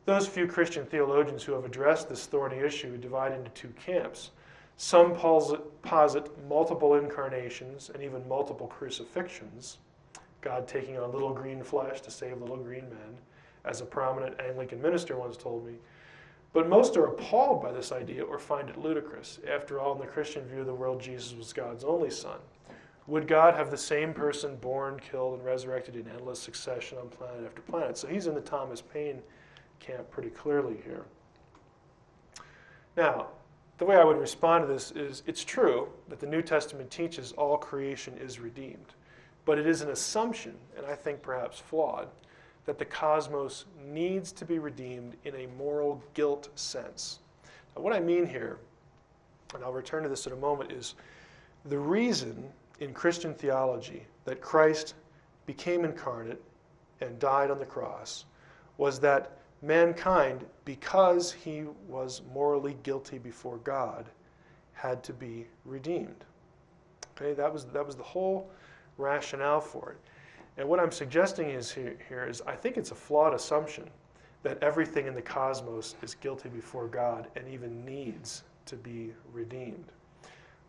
those few Christian theologians who have addressed this thorny issue divide into 2 camps. Some posit multiple incarnations and even multiple crucifixions, God taking on little green flesh to save little green men, as a prominent Anglican minister once told me. But most are appalled by this idea or find it ludicrous. After all, in the Christian view of the world, Jesus was God's only Son. Would God have the same person born, killed, and resurrected in endless succession on planet after planet? So he's in the Thomas Paine camp pretty clearly here. Now, the way I would respond to this is it's true that the New Testament teaches all creation is redeemed, but it is an assumption, and I think perhaps flawed, that the cosmos needs to be redeemed in a moral guilt sense. Now, what I mean here, and I'll return to this in a moment, is the reason in Christian theology that Christ became incarnate and died on the cross was that mankind, because he was morally guilty before God, had to be redeemed. Okay, that was the whole rationale for it. And what I'm suggesting here is I think it's a flawed assumption that everything in the cosmos is guilty before God and even needs to be redeemed.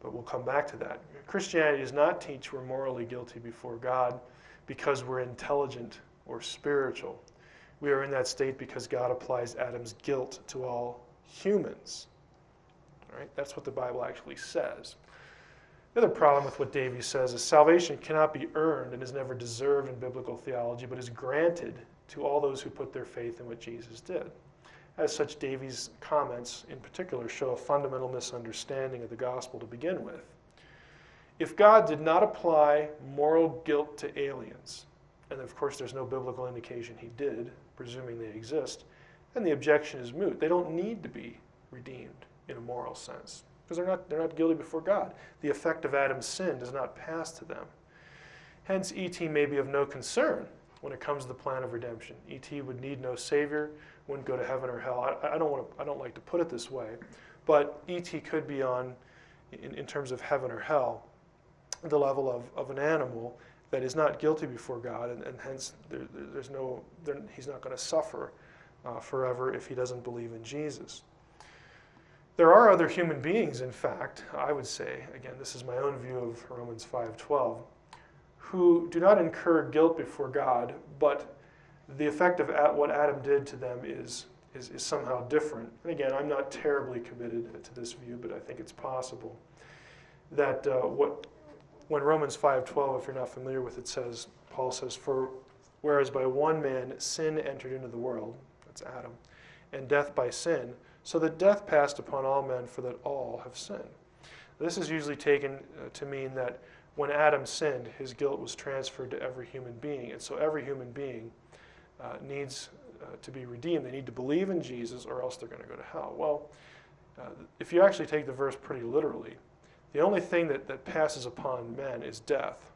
But we'll come back to that. Christianity does not teach we're morally guilty before God because we're intelligent or spiritual. We are in that state because God applies Adam's guilt to all humans. All right? That's what the Bible actually says. The other problem with what Davies says is salvation cannot be earned and is never deserved in biblical theology, but is granted to all those who put their faith in what Jesus did. As such, Davies' comments in particular show a fundamental misunderstanding of the gospel to begin with. If God did not apply moral guilt to aliens, and of course there's no biblical indication he did, presuming they exist, then the objection is moot. They don't need to be redeemed in a moral sense, because they're not guilty before God. The effect of Adam's sin does not pass to them. Hence, E.T. may be of no concern when it comes to the plan of redemption. E.T. would need no savior, wouldn't go to heaven or hell. I don't like to put it this way, but E.T. could be on, in terms of heaven or hell, the level of an animal that is not guilty before God, and hence he's not going to suffer forever if he doesn't believe in Jesus. There are other human beings, in fact, I would say, again, this is my own view of Romans 5:12, who do not incur guilt before God, but the effect of what Adam did to them is somehow different. And again, I'm not terribly committed to this view, but I think it's possible that when Romans 5:12, if you're not familiar with it, says, Paul says, "For whereas by one man sin entered into the world," that's Adam, "and death by sin, so that death passed upon all men, for that all have sinned." This is usually taken to mean that when Adam sinned, his guilt was transferred to every human being, and so every human being needs to be redeemed. They need to believe in Jesus, or else they're going to go to hell. Well, if you actually take the verse pretty literally, the only thing that passes upon men is death,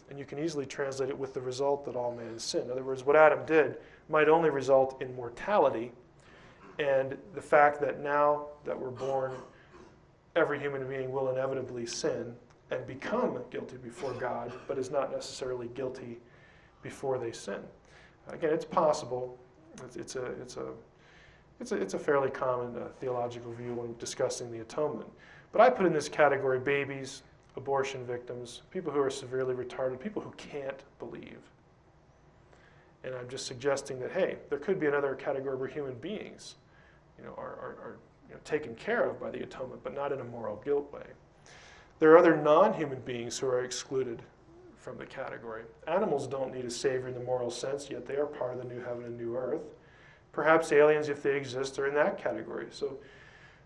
and you can easily translate it with the result that all men sin. In other words, what Adam did might only result in mortality, and the fact that now that we're born, every human being will inevitably sin and become guilty before God, but is not necessarily guilty before they sin. Again, it's possible. It's a fairly common theological view when discussing the atonement. But I put in this category babies, abortion victims, people who are severely retarded, people who can't believe. And I'm just suggesting that, hey, there could be another category where human beings are taken care of by the atonement, but not in a moral guilt way. There are other non-human beings who are excluded from the category. Animals don't need a savior in the moral sense, yet they are part of the new heaven and new earth. Perhaps aliens, if they exist, are in that category. So,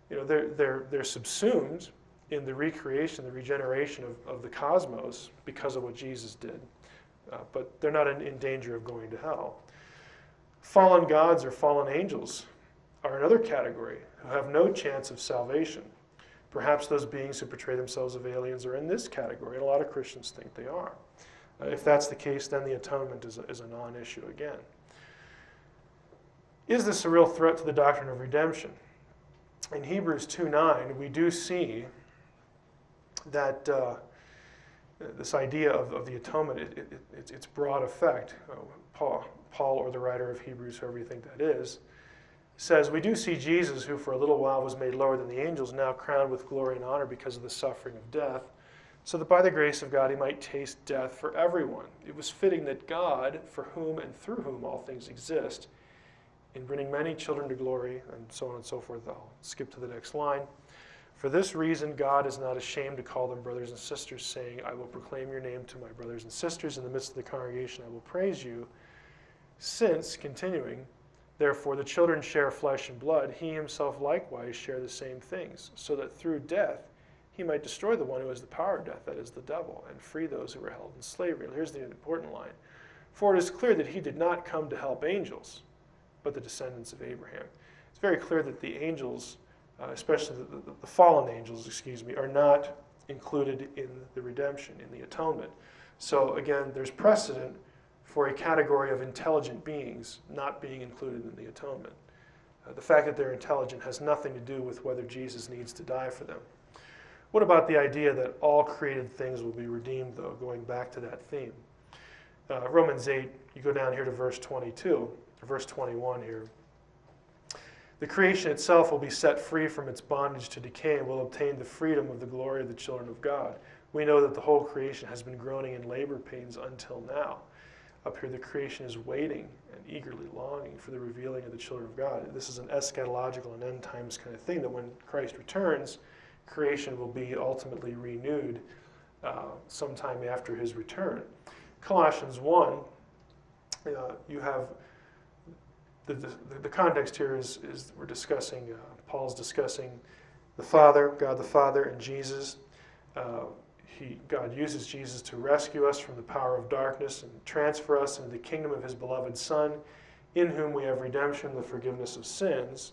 they're subsumed in the recreation, the regeneration of the cosmos because of what Jesus did. But they're not in danger of going to hell. Fallen gods or fallen angels are another category who have no chance of salvation. Perhaps those beings who portray themselves as aliens are in this category, and a lot of Christians think they are. If that's the case, then the atonement is a non-issue again. Is this a real threat to the doctrine of redemption? In Hebrews 2:9, we do see that this idea of the atonement, its broad effect, Paul, or the writer of Hebrews, whoever you think that is, says, "We do see Jesus, who for a little while was made lower than the angels, now crowned with glory and honor because of the suffering of death, so that by the grace of God he might taste death for everyone. It was fitting that God, for whom and through whom all things exist, in bringing many children to glory," and so on and so forth. I'll skip to the next line. "For this reason God is not ashamed to call them brothers and sisters, saying, I will proclaim your name to my brothers and sisters. In the midst of the congregation I will praise you. Since," continuing, Therefore, the children share flesh and blood. He himself likewise share the same things, so that through death he might destroy the one who has the power of death, that is, the devil, and free those who were held in slavery. Here's the important line. For it is clear that he did not come to help angels, but the descendants of Abraham. It's very clear that the angels, especially the fallen angels, are not included in the redemption, in the atonement. So again, there's precedent for a category of intelligent beings not being included in the atonement. The fact that they're intelligent has nothing to do with whether Jesus needs to die for them. What about the idea that all created things will be redeemed, though, going back to that theme? Romans 8, you go down here to verse 22, or verse 21 here. The creation itself will be set free from its bondage to decay and will obtain the freedom of the glory of the children of God. We know that the whole creation has been groaning in labor pains until now. Up here, the creation is waiting and eagerly longing for the revealing of the children of God. This is an eschatological and end times kind of thing, that when Christ returns, creation will be ultimately renewed sometime after his return. Colossians 1, you have the context here is we're discussing, Paul's discussing the Father, God the Father, and Jesus. God uses Jesus to rescue us from the power of darkness and transfer us into the kingdom of his beloved Son, in whom we have redemption, the forgiveness of sins.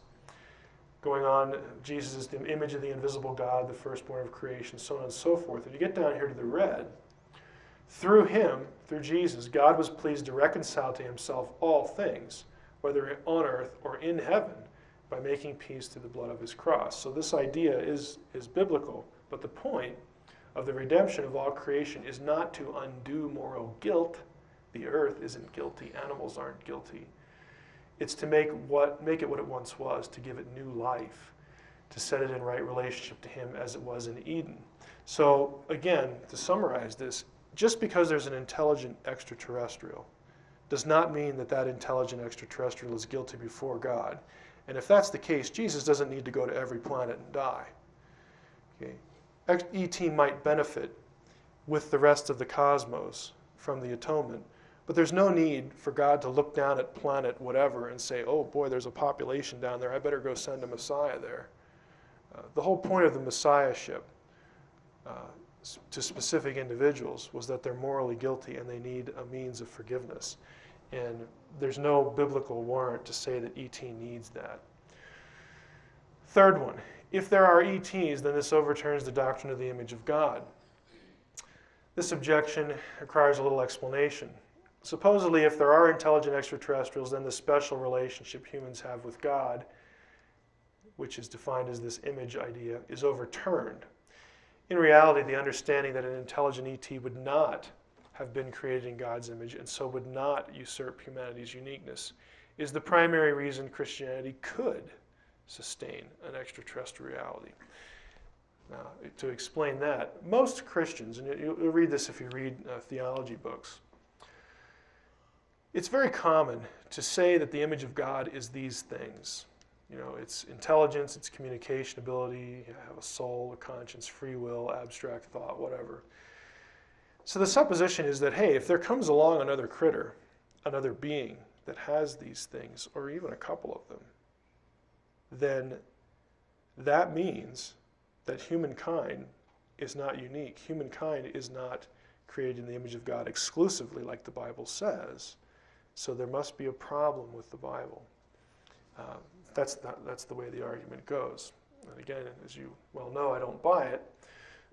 Going on, Jesus is the image of the invisible God, the firstborn of creation, so on and so forth. If you get down here to the red, through him, through Jesus, God was pleased to reconcile to himself all things, whether on earth or in heaven, by making peace through the blood of his cross. So this idea is biblical, but the point of the redemption of all creation is not to undo moral guilt. The earth isn't guilty, animals aren't guilty. It's to make it what it once was, to give it new life, to set it in right relationship to him as it was in Eden. So again, to summarize this, just because there's an intelligent extraterrestrial does not mean that that intelligent extraterrestrial is guilty before God. And if that's the case, Jesus doesn't need to go to every planet and die. Okay? ET might benefit with the rest of the cosmos from the atonement, but there's no need for God to look down at planet whatever and say, oh boy, there's a population down there, I better go send a Messiah there. The whole point of the Messiahship to specific individuals was that they're morally guilty and they need a means of forgiveness. And there's no biblical warrant to say that ET needs that. Third one, if there are ETs, then this overturns the doctrine of the image of God. This objection requires a little explanation. Supposedly, if there are intelligent extraterrestrials, then the special relationship humans have with God, which is defined as this image idea, is overturned. In reality, the understanding that an intelligent ET would not have been created in God's image and so would not usurp humanity's uniqueness is the primary reason Christianity could sustain an extraterrestrial reality. Now, to explain that, most Christians, and you'll read this if you read theology books, it's very common to say that the image of God is these things. You know, it's intelligence, it's communication ability, you have a soul, a conscience, free will, abstract thought, whatever. So the supposition is that, hey, if there comes along another critter, another being that has these things, or even a couple of them, then that means that humankind is not unique. Humankind is not created in the image of God exclusively, like the Bible says. So there must be a problem with the Bible. That's the way the argument goes. And again, as you well know, I don't buy it.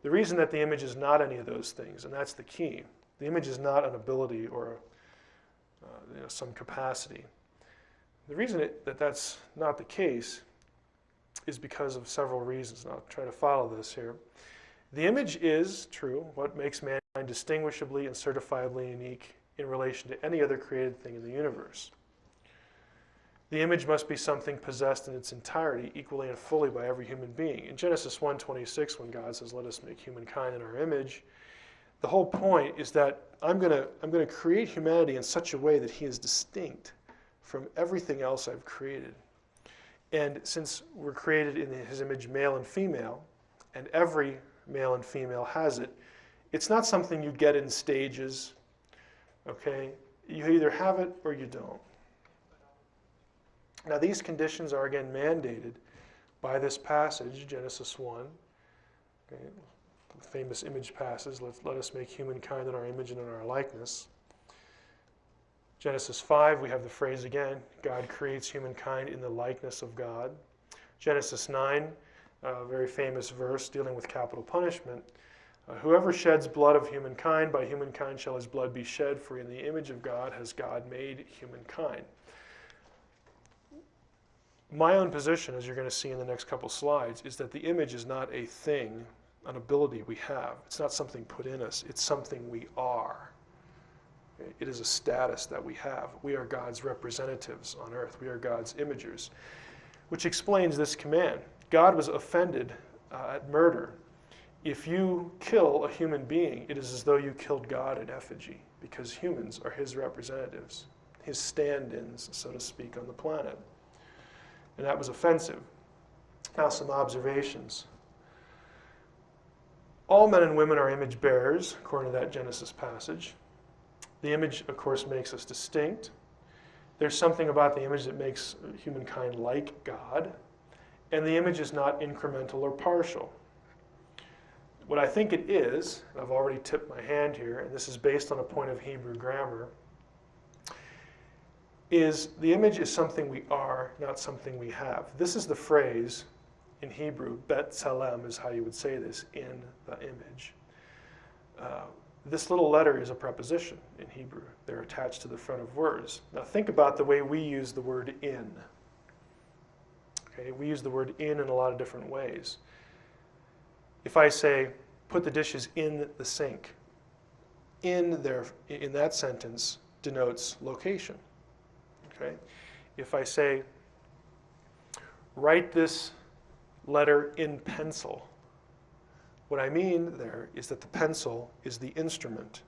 The reason that the image is not any of those things, and that's the key, the image is not an ability or some capacity. The reason that that's not the case is because of several reasons, and I'll try to follow this here. The image is, true, what makes mankind distinguishably and certifiably unique in relation to any other created thing in the universe. The image must be something possessed in its entirety, equally and fully by every human being. In Genesis 1:26, when God says, "Let us make humankind in our image," the whole point is that I'm going to create humanity in such a way that he is distinct from everything else I've created. And since we're created in his image, male and female, and every male and female has it, it's not something you get in stages. Okay, you either have it or you don't. Now these conditions are again mandated by this passage, Genesis 1, okay, the famous image passage, let us make humankind in our image and in our likeness. Genesis 5, we have the phrase again, God creates humankind in the likeness of God. Genesis 9, a very famous verse dealing with capital punishment. Whoever sheds blood of humankind, by humankind shall his blood be shed, for in the image of God has God made humankind. My own position, as you're going to see in the next couple slides, is that the image is not a thing, an ability we have. It's not something put in us. It's something we are. It is a status that we have. We are God's representatives on earth. We are God's imagers, which explains this command. God was offended at murder. If you kill a human being, it is as though you killed God in effigy, because humans are his representatives, his stand-ins, so to speak, on the planet. And that was offensive. Now some observations. All men and women are image bearers, according to that Genesis passage. The image, of course, makes us distinct. There's something about the image that makes humankind like God. And the image is not incremental or partial. What I think it is, and I've already tipped my hand here, and this is based on a point of Hebrew grammar, is the image is something we are, not something we have. This is the phrase in Hebrew, bet tselem is how you would say this, in the image. This little letter is a preposition in Hebrew. They're attached to the front of words. Now think about the way we use the word in. Okay, we use the word in a lot of different ways. If I say, put the dishes in the sink, in that sentence denotes location. Okay? If I say, write this letter in pencil, what I mean there is that the pencil is the instrument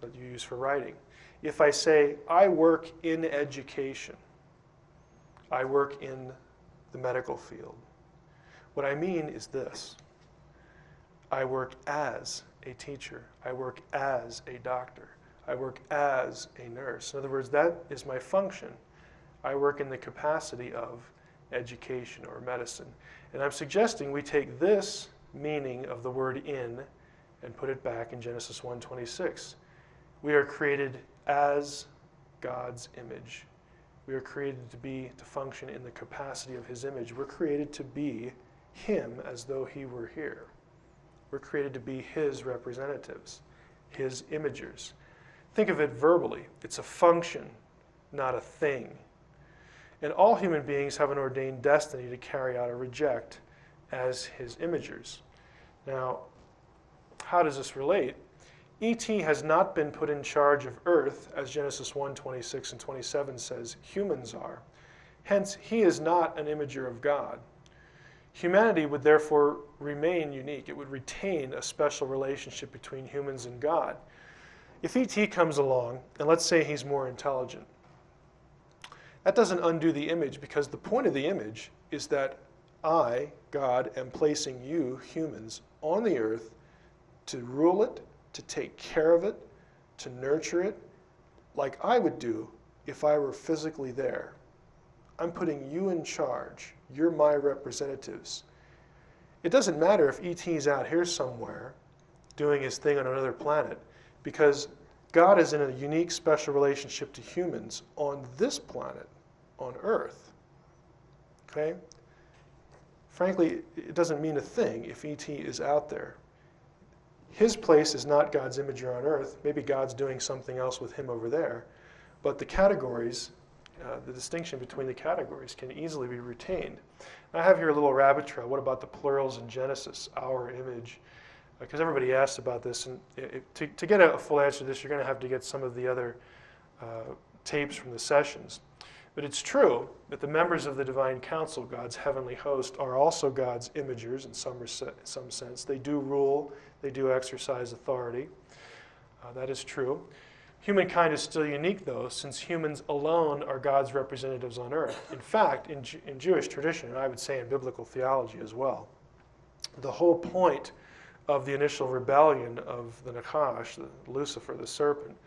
that you use for writing. If I say, I work in education, I work in the medical field, what I mean is this. I work as a teacher. I work as a doctor. I work as a nurse. In other words, that is my function. I work in the capacity of education or medicine. And I'm suggesting we take this meaning of the word in and put it back in Genesis 1:26. We are created as God's image. We are created to function in the capacity of his image. We're created to be him as though he were here. We're created to be his representatives, his imagers. Think of it verbally. It's a function, not a thing. And all human beings have an ordained destiny to carry out or reject as his imagers. Now, how does this relate? E.T. has not been put in charge of earth, as Genesis 1:26 and 27 says humans are. Hence, he is not an imager of God. Humanity would therefore remain unique. It would retain a special relationship between humans and God. If E.T. comes along, and let's say he's more intelligent, that doesn't undo the image, because the point of the image is that I, God, am placing you, humans, on the earth to rule it, to take care of it, to nurture it, like I would do if I were physically there. I'm putting you in charge. You're my representatives. It doesn't matter if E.T.'s out here somewhere doing his thing on another planet, because God is in a unique, special relationship to humans on this planet, on Earth. Okay? Frankly, it doesn't mean a thing if E.T. is out there. His place is not God's imager on Earth. Maybe God's doing something else with him over there. But the categories, the distinction between the categories can easily be retained. I have here a little rabbit trail. What about the plurals in Genesis, our image? Because everybody asks about this. And to get a full answer to this, you're going to have to get some of the other tapes from the sessions. But it's true that the members of the divine council, God's heavenly host, are also God's imagers in some sense. They do rule. They do exercise authority. That is true. Humankind is still unique, though, since humans alone are God's representatives on earth. In fact, in Jewish tradition, and I would say in biblical theology as well, the whole point of the initial rebellion of the Nachash, Lucifer, the serpent,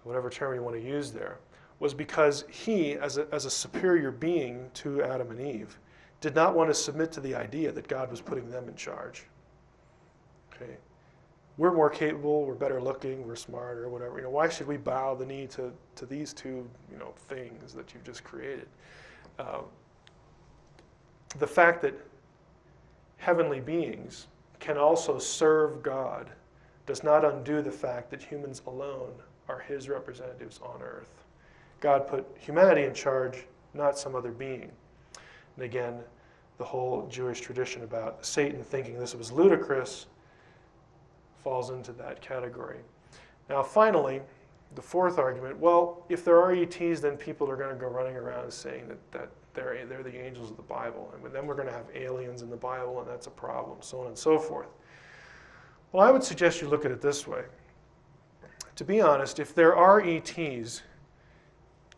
whatever term you want to use there, was because he, as a superior being to Adam and Eve, did not want to submit to the idea that God was putting them in charge. Okay, we're more capable, we're better looking, we're smarter, whatever. Why should we bow the knee to these two, things that you've just created? The fact that heavenly beings can also serve God does not undo the fact that humans alone are his representatives on earth. God put humanity in charge, not some other being. And again, the whole Jewish tradition about Satan thinking this was ludicrous falls into that category. Now, finally, the fourth argument, well, if there are ETs, then people are going to go running around saying that they're the angels of the Bible, and then we're going to have aliens in the Bible, and that's a problem, so on and so forth. Well, I would suggest you look at it this way. To be honest, if there are ETs,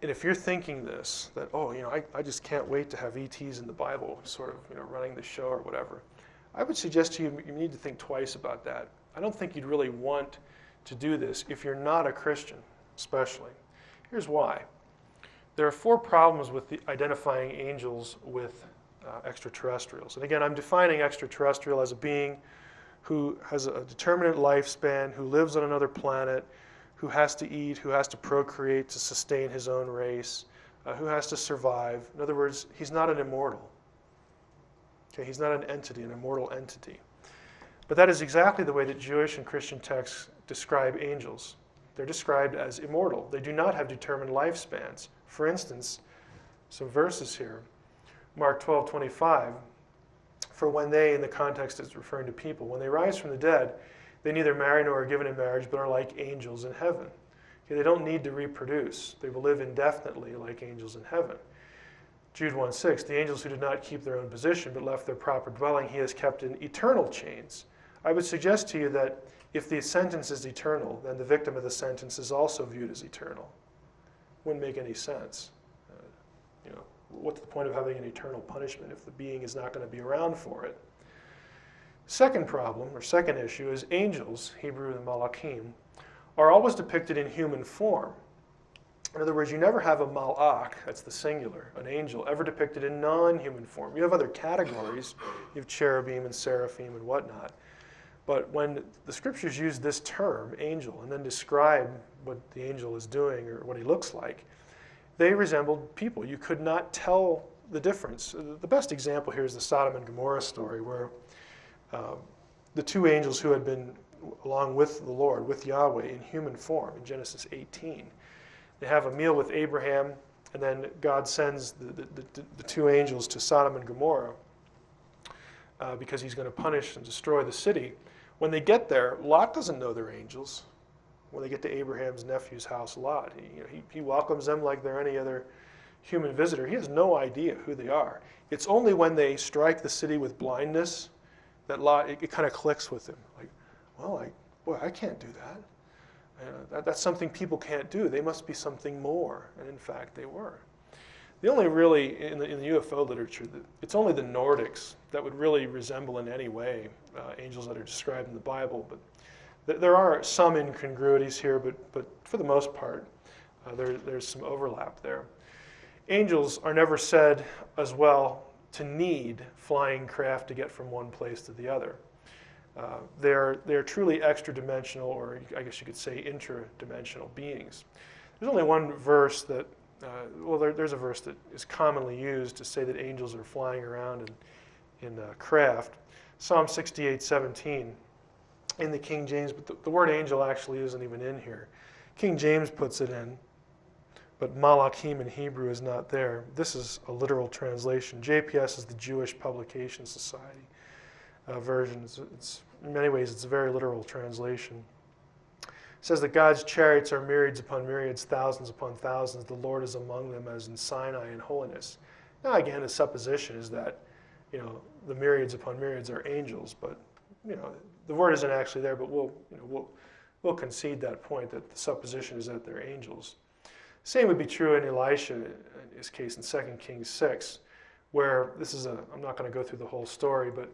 and if you're thinking this, that, I just can't wait to have ETs in the Bible sort of, running the show or whatever, I would suggest to you, you need to think twice about that. I don't think you'd really want to do this if you're not a Christian, especially. Here's why. There are 4 problems with identifying angels with extraterrestrials. And again, I'm defining extraterrestrial as a being who has a determinate lifespan, who lives on another planet, who has to eat, who has to procreate to sustain his own race, who has to survive. In other words, he's not an immortal. Okay, he's not an entity, an immortal entity. But that is exactly the way that Jewish and Christian texts describe angels. They're described as immortal. They do not have determined lifespans. For instance, some verses here. Mark 12:25. For when they, in the context is referring to people, when they rise from the dead, they neither marry nor are given in marriage, but are like angels in heaven. Okay, they don't need to reproduce. They will live indefinitely like angels in heaven. Jude 1:6, the angels who did not keep their own position, but left their proper dwelling, he has kept in eternal chains. I would suggest to you that if the sentence is eternal, then the victim of the sentence is also viewed as eternal. Wouldn't make any sense. What's the point of having an eternal punishment if the being is not going to be around for it? Second problem, or second issue, is angels, Hebrew and malachim, are always depicted in human form. In other words, you never have a malach, that's the singular, an angel, ever depicted in non-human form. You have other categories, you have cherubim and seraphim and whatnot. But when the scriptures use this term, angel, and then describe what the angel is doing or what he looks like, they resembled people. You could not tell the difference. The best example here is the Sodom and Gomorrah story, where the 2 angels who had been along with the Lord, with Yahweh, in human form, in Genesis 18, they have a meal with Abraham, and then God sends the 2 angels to Sodom and Gomorrah because he's going to punish and destroy the city. When they get there, Lot doesn't know they're angels. When they get to Abraham's nephew's house, Lot, he welcomes them like they're any other human visitor. He has no idea who they are. It's only when they strike the city with blindness that Lot, it kind of clicks with him. Like, well, I can't do that. That's something people can't do. They must be something more. And in fact, they were. The only really, in the UFO literature, it's only the Nordics that would really resemble in any way angels that are described in the Bible. But there are some incongruities here, but for the most part, there's some overlap there. Angels are never said as well to need flying craft to get from one place to the other. They're truly extra-dimensional, or I guess you could say intra-dimensional beings. There's only one verse that, there's a verse that is commonly used to say that angels are flying around in craft. Psalm 68:17 in the King James, but the word angel actually isn't even in here. King James puts it in, but malachim in Hebrew is not there. This is a literal translation. JPS is the Jewish Publication Society version. In many ways, it's a very literal translation. It says that God's chariots are myriads upon myriads, thousands upon thousands. The Lord is among them as in Sinai in holiness. Now, again, the supposition is that, the myriads upon myriads are angels, but, the word isn't actually there, but we'll concede that point, that the supposition is that they're angels. Same would be true in Elisha, in his case in 2 Kings 6, where I'm not going to go through the whole story, but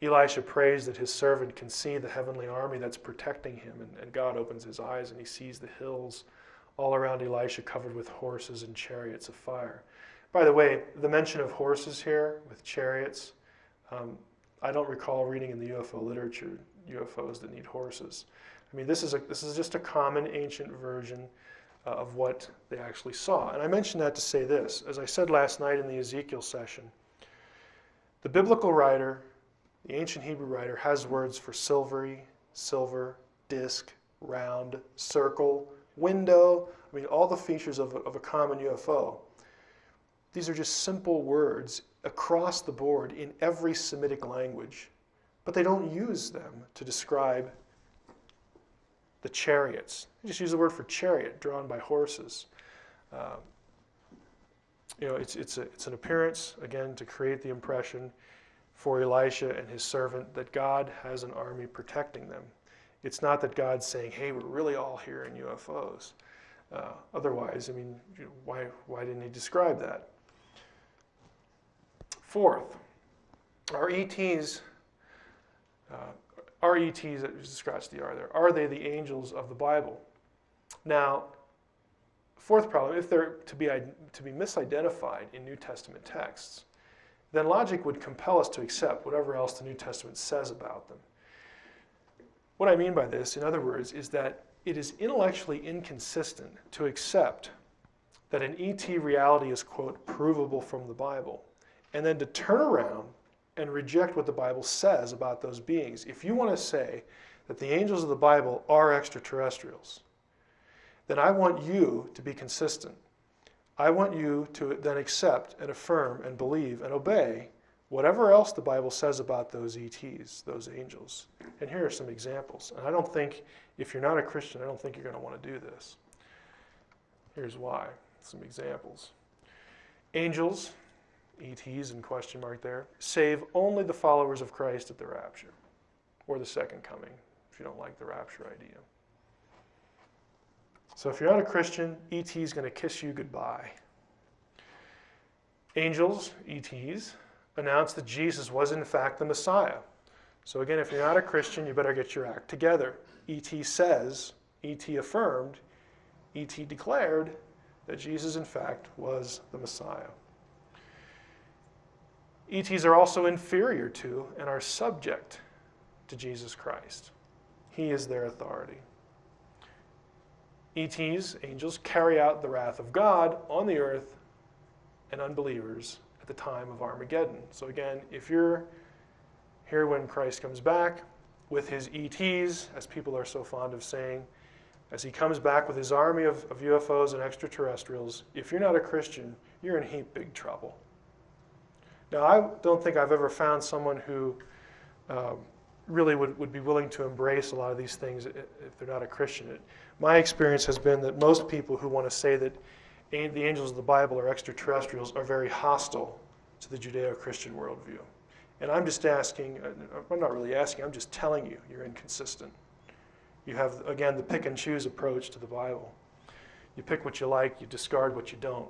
Elisha prays that his servant can see the heavenly army that's protecting him, and God opens his eyes and he sees the hills all around Elisha covered with horses and chariots of fire. By the way, the mention of horses here with chariots, I don't recall reading in the UFO literature UFOs that need horses. I mean, this is just a common ancient version of what they actually saw. And I mention that to say this. As I said last night in the Ezekiel session, the biblical writer, the ancient Hebrew writer, has words for silvery, silver, disc, round, circle, window. I mean, all the features of a common UFO. These are just simple words across the board in every Semitic language, but they don't use them to describe the chariots. They just use the word for chariot, drawn by horses. It's an appearance, again, to create the impression for Elisha and his servant that God has an army protecting them. It's not that God's saying, hey, we're really all here in UFOs. Otherwise, I mean, why didn't he describe that? Fourth, are ETs, scratch the R there, are they the angels of the Bible? Now, fourth problem, if they're to be misidentified in New Testament texts, then logic would compel us to accept whatever else the New Testament says about them. What I mean by this, in other words, is that it is intellectually inconsistent to accept that an ET reality is, quote, provable from the Bible, and then to turn around and reject what the Bible says about those beings. If you want to say that the angels of the Bible are extraterrestrials, then I want you to be consistent. I want you to then accept and affirm and believe and obey whatever else the Bible says about those ETs, those angels. And here are some examples. And I don't think, if you're not a Christian, I don't think you're going to want to do this. Here's why. Some examples. Angels, ETs in question mark there, save only the followers of Christ at the rapture, or the second coming, if you don't like the rapture idea. So if you're not a Christian, ET is going to kiss you goodbye. Angels, ETs, announce that Jesus was in fact the Messiah. So again, if you're not a Christian, you better get your act together. ET says, ET affirmed, ET declared that Jesus in fact was the Messiah. ETs are also inferior to and are subject to Jesus Christ. He is their authority. ETs, angels, carry out the wrath of God on the earth and unbelievers at the time of Armageddon. So again, if you're here when Christ comes back with his ETs, as people are so fond of saying, as he comes back with his army of UFOs and extraterrestrials, if you're not a Christian, you're in heap big trouble. Now, I don't think I've ever found someone who really would be willing to embrace a lot of these things if they're not a Christian. My experience has been that most people who want to say that the angels of the Bible are extraterrestrials are very hostile to the Judeo-Christian worldview. And I'm just asking, I'm not really asking, I'm just telling you, you're inconsistent. You have, again, the pick and choose approach to the Bible. You pick what you like, you discard what you don't.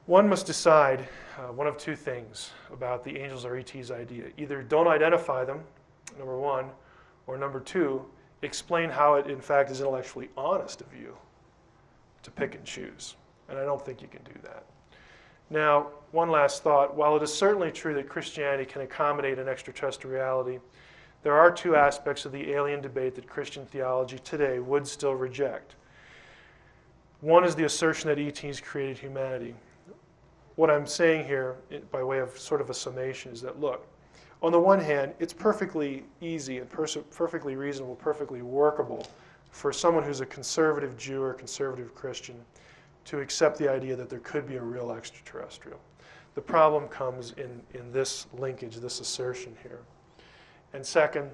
One must decide one of two things about the angels or ETs idea. Either don't identify them, number one, or number two, explain how it in fact is intellectually honest of you to pick and choose. And I don't think you can do that. Now, one last thought. While it is certainly true that Christianity can accommodate an extraterrestriality, there are two aspects of the alien debate that Christian theology today would still reject. One is the assertion that ETs created humanity. What I'm saying here, by way of sort of a summation, is that, look, on the one hand, it's perfectly easy and perfectly reasonable, perfectly workable for someone who's a conservative Jew or conservative Christian to accept the idea that there could be a real extraterrestrial. The problem comes in this linkage, this assertion here. And second,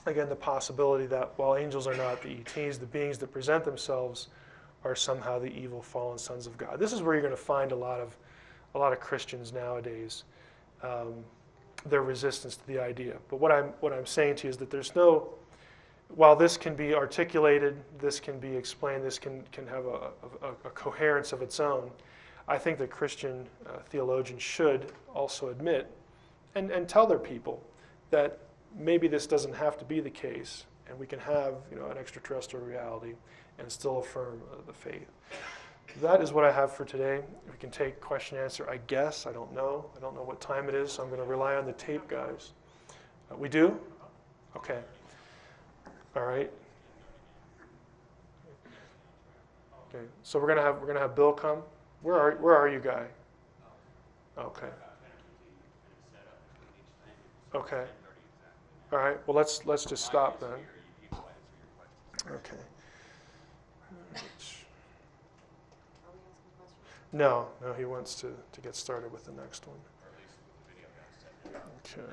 again, the possibility that while angels are not the ETs, the beings that present themselves are somehow the evil fallen sons of God. This is where you're going to find a lot of Christians nowadays, their resistance to the idea. But what I'm saying to you is that there's no, while this can be articulated, this can be explained, this can have a coherence of its own, I think that Christian theologians should also admit and tell their people that maybe this doesn't have to be the case, and we can have an extraterrestrial reality, and still affirm the faith. That is what I have for today. We can take question and answer, I guess. I don't know. I don't know what time it is, so I'm going to rely on the tape guys. We do? Okay. All right. Okay. So we're gonna have Bill come. Where are you, guy? Okay. Okay. All right. Well, let's just stop then. Okay. No, he wants to get started with the next one. Okay.